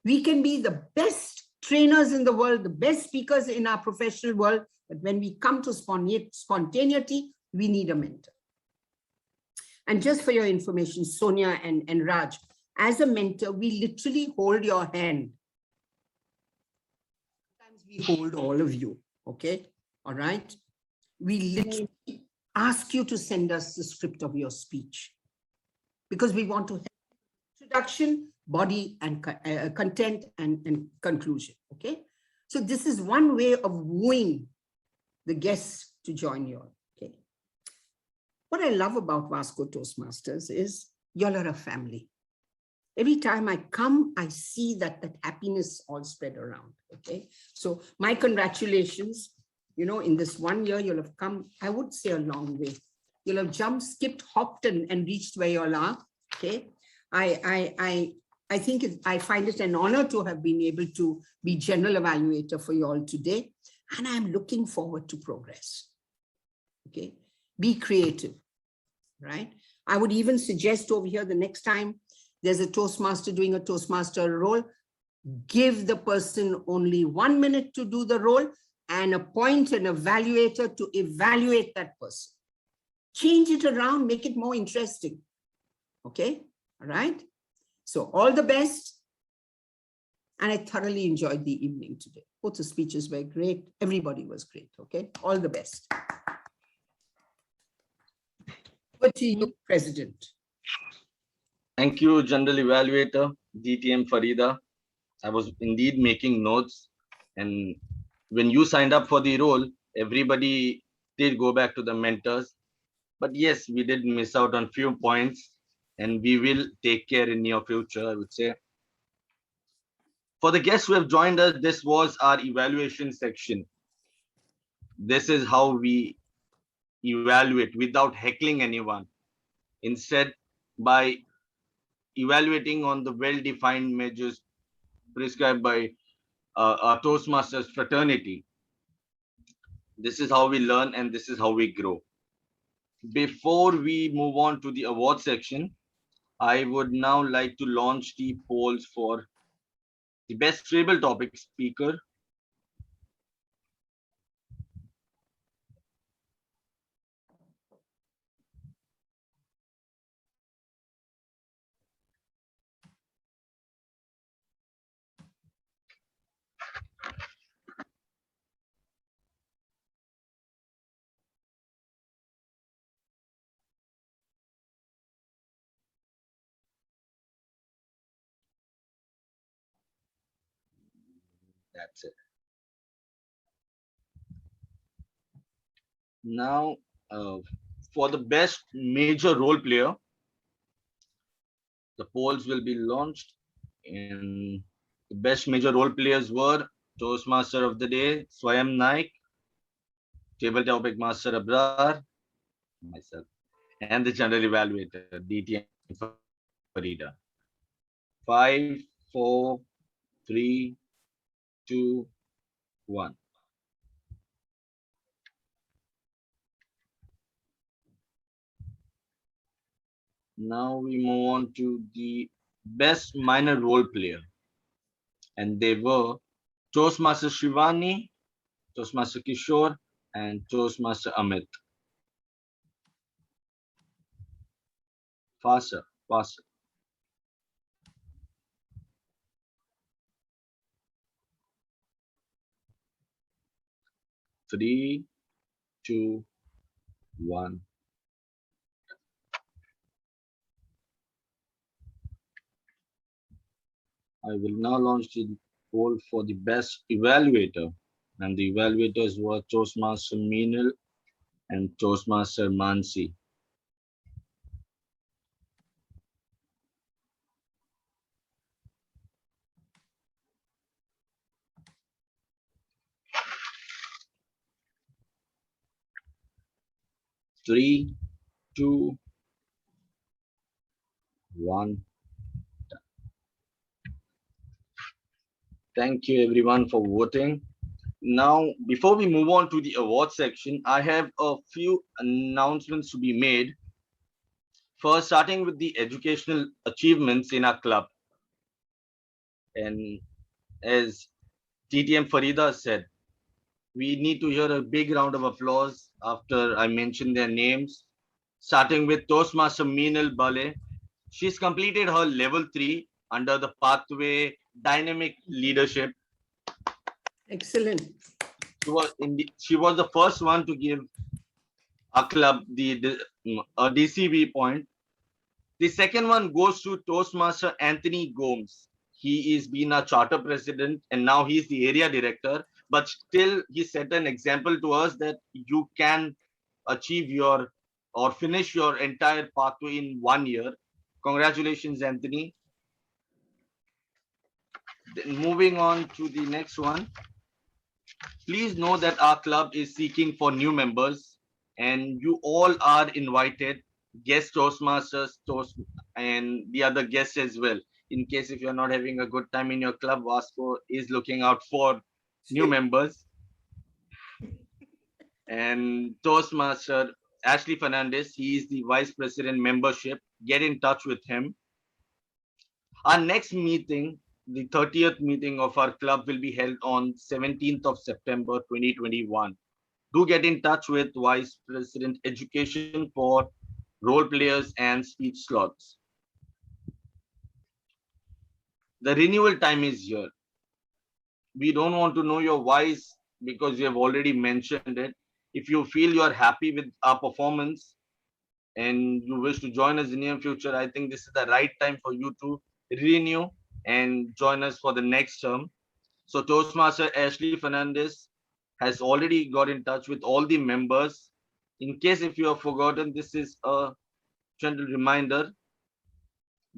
We can be the best trainers in the world, the best speakers in our professional world, but when we come to spontaneity, we need a mentor. And just for your information, Sonia and Raj, as a mentor, we literally hold your hand. Sometimes we hold all of you, okay? All right? We literally ask you to send us the script of your speech because we want to have introduction, body, and content and conclusion, okay? So this is one way of wooing the guests to join you, okay? What I love about Vasco Toastmasters is y'all are a family. Every time I come, I see that happiness all spread around, okay? So my congratulations. You know, in this 1 year, you'll have come, I would say, a long way. You'll have jumped, skipped, hopped, and reached where you all are. Okay. I think I find it an honor to have been able to be general evaluator for you all today. And I'm looking forward to progress. Okay. Be creative, right? I would even suggest over here the next time there's a Toastmaster doing a Toastmaster role, give the person only 1 minute to do the role and appoint an evaluator to evaluate that person. Change it around, make it more interesting. Okay, all right. So all the best. And I thoroughly enjoyed the evening today. Both the speeches were great. Everybody was great, okay? All the best. Over to you, President. Thank you, General Evaluator, DTM Farida. I was indeed making notes, and when you signed up for the role, everybody did go back to the mentors. But yes, we did miss out on few points, and we will take care in near future, I would say. For the guests who have joined us, this was our evaluation section. This is how we evaluate without heckling anyone. Instead, by evaluating on the well-defined measures prescribed by our Toastmasters fraternity. This is how we learn and this is how we grow. Before we move on to the award section, I would now like to launch the polls for the best tribal topic speaker. That's it. Now, for the best major role player, the polls will be launched, and the best major role players were Toastmaster of the Day, Swayam Naik, Table Topic Master Abrar, myself, and the General Evaluator, DTM Farida. 5, 4, 3, 2, 1. Now we move on to the best minor role player. And they were Toastmaster Shivani, Toastmaster Kishore, and Toastmaster Amit. Faster, faster. Three, 2, 1. I will now launch the poll for the best evaluator. And the evaluators were Toastmaster Meenal and Toastmaster Mansi. Three, two, one. Thank you everyone for voting. Now, before we move on to the award section, I have a few announcements to be made. First, starting with the educational achievements in our club. And as TTM Farida said, we need to hear a big round of applause after I mention their names. Starting with Toastmaster Meenal Bale. She's completed her level 3 under the pathway dynamic leadership. Excellent. She was the first one to give our club a DCB point. The second one goes to Toastmaster Anthony Gomes. He is been a charter president and now he's the area director, but still he set an example to us that you can achieve your or finish your entire pathway in 1 year. Congratulations, Anthony. Then moving on to the next one. Please know that our club is seeking for new members and you all are invited, guest Toastmasters, and the other guests as well. In case if you're not having a good time in your club, Vasco is looking out for new members. And Toastmaster Ashley Fernandez, he is the Vice President membership. Get in touch with him. Our next meeting, the 30th meeting of our club will be held on 17th of September 2021. Do get in touch with Vice President Education for role players and speech slots. The renewal time is here. We don't want to know your whys because you have already mentioned it. If you feel you are happy with our performance and you wish to join us in the near future, I think this is the right time for you to renew and join us for the next term. So Toastmaster Ashley Fernandez has already got in touch with all the members. In case if you have forgotten, this is a gentle reminder,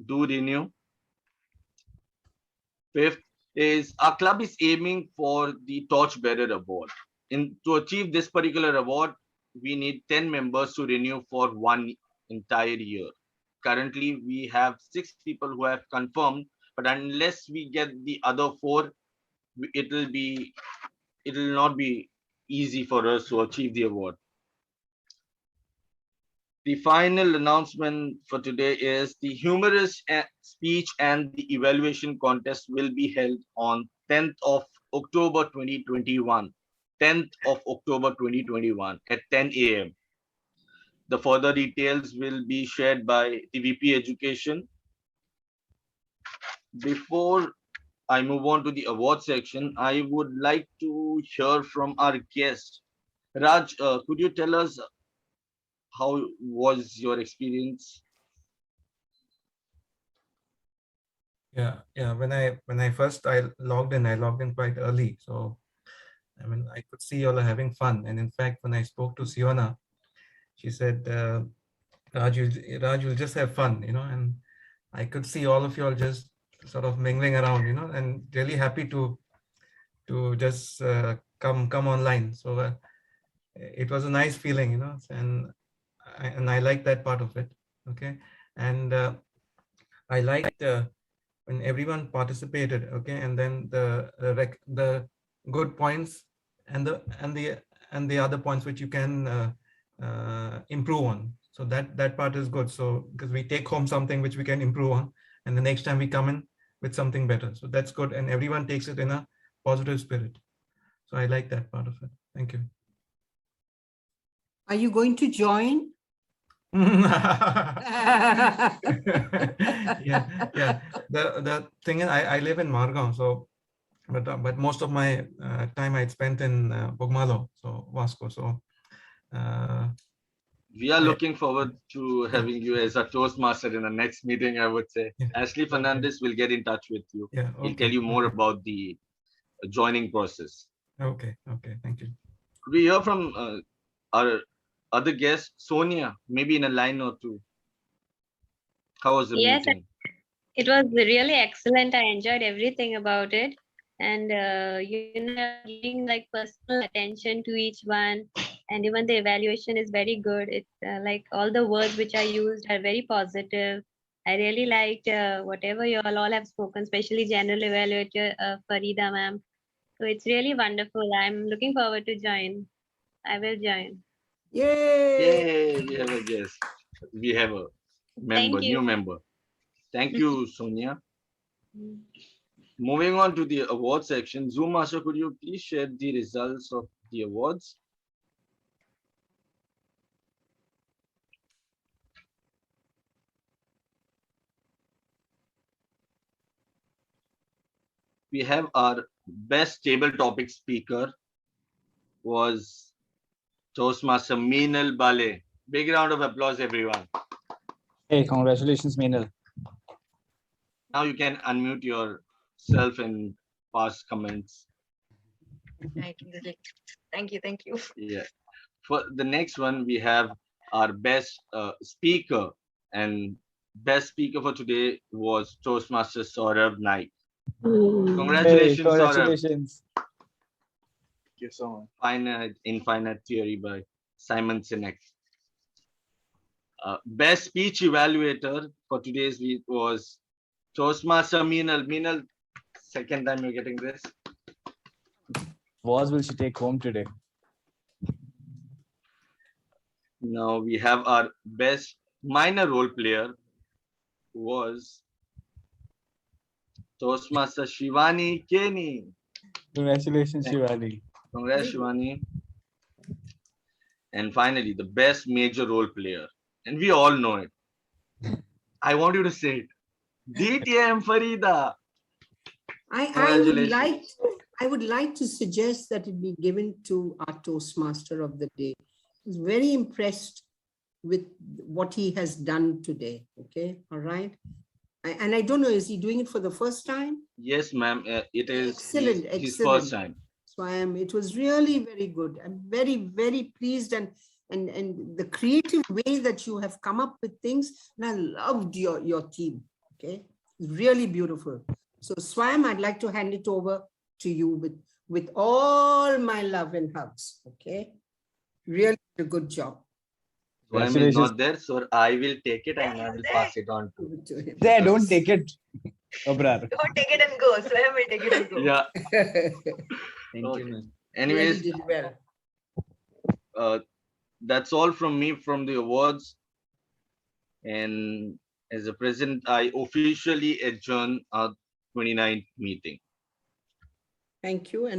do renew. Fifth is our club is aiming for the Torchbearer Award. To achieve this particular award, we need 10 members to renew for 1 entire year. Currently, we have 6 people who have confirmed, but unless we get the other 4, it will not be easy for us to achieve the award. The final announcement for today is the humorous speech and the evaluation contest will be held on 10th of October 2021. 10th of October 2021 at 10 a.m. The further details will be shared by the VP Education. Before I move on to the award section, I would like to hear from our guest. Raj, could you tell us how was your experience? Yeah. When I first logged in quite early, so I mean I could see you all are having fun. And in fact, when I spoke to Siona, she said, Raj, you'll just have fun, and I could see all of you all just sort of mingling around, and really happy to just come online. So it was a nice feeling, and I like that part of it. Okay, and I liked when everyone participated. Okay, and then the good points and the other points which you can improve on. So that part is good. So because we take home something which we can improve on, and the next time we come in with something better. So that's good, and everyone takes it in a positive spirit. So I like that part of it. Thank you. Are you going to join? yeah. The thing is, I live in Margao, so but most of my time I'd spent in Bogmalo, so Vasco. So We are looking forward to having you as a Toastmaster in the next meeting, I would say. Ashley Fernandez will get in touch with you. Yeah, He'll tell you more about the joining process. Okay, thank you. Could we hear from our other guest, Sonia, maybe in a line or two? How was the Yes, meeting? it was really excellent. I enjoyed everything about it. And giving like personal attention to each one. And even the evaluation is very good. It's like all the words which I used are very positive. I really liked whatever you all have spoken, especially General Evaluator Farida ma'am. So it's really wonderful. I'm looking forward to join. I will join. Yay, we have a guest. We have a member, Thank you. new member. Thank you, Sonia. Moving on to the award section. Zoom Master, could you please share the results of the awards? We have our best table topic speaker was Toastmaster Meenal Bale. Big round of applause, everyone. Hey, congratulations, Meenal. Now you can unmute yourself and pass comments. Thank you. Yeah. For the next one, we have our best speaker, and best speaker for today was Toastmaster Saurabh Naik. Congratulations, Hey, Saurabh. congratulations. Thank you so much. Infinite Theory by Simon Sinek. Best speech evaluator for today's week was Toastmaster Meenal. Meenal, second time you're getting this. What will she take home today? Now we have our best minor role player was Toastmaster Shivani Kenny. Congratulations, Shivani. Congrats, Shivani. And finally, the best major role player. And we all know it. I want you to say it. DTM Farida. I would like to suggest that it be given to our Toastmaster of the day. I was very impressed with what he has done today. Okay, all right. And I don't know, is he doing it for the first time? Yes, ma'am. It is Excellent, his excellent. first time. So it was really very good. I'm very, very pleased and the creative way that you have come up with things. And I loved your team. Okay, really beautiful. So Swam, I'd like to hand it over to you with all my love and hugs. Okay, really a good job. Swam is not there, so I will take it and I will pass it on to him. There, don't take it. Abrar. Don't take it and go. Swam will take it and go. Yeah. Thank Okay. you, man. Anyways, really did well. That's all from me from the awards. And as a president, I officially adjourn our 29th meeting. Thank you. And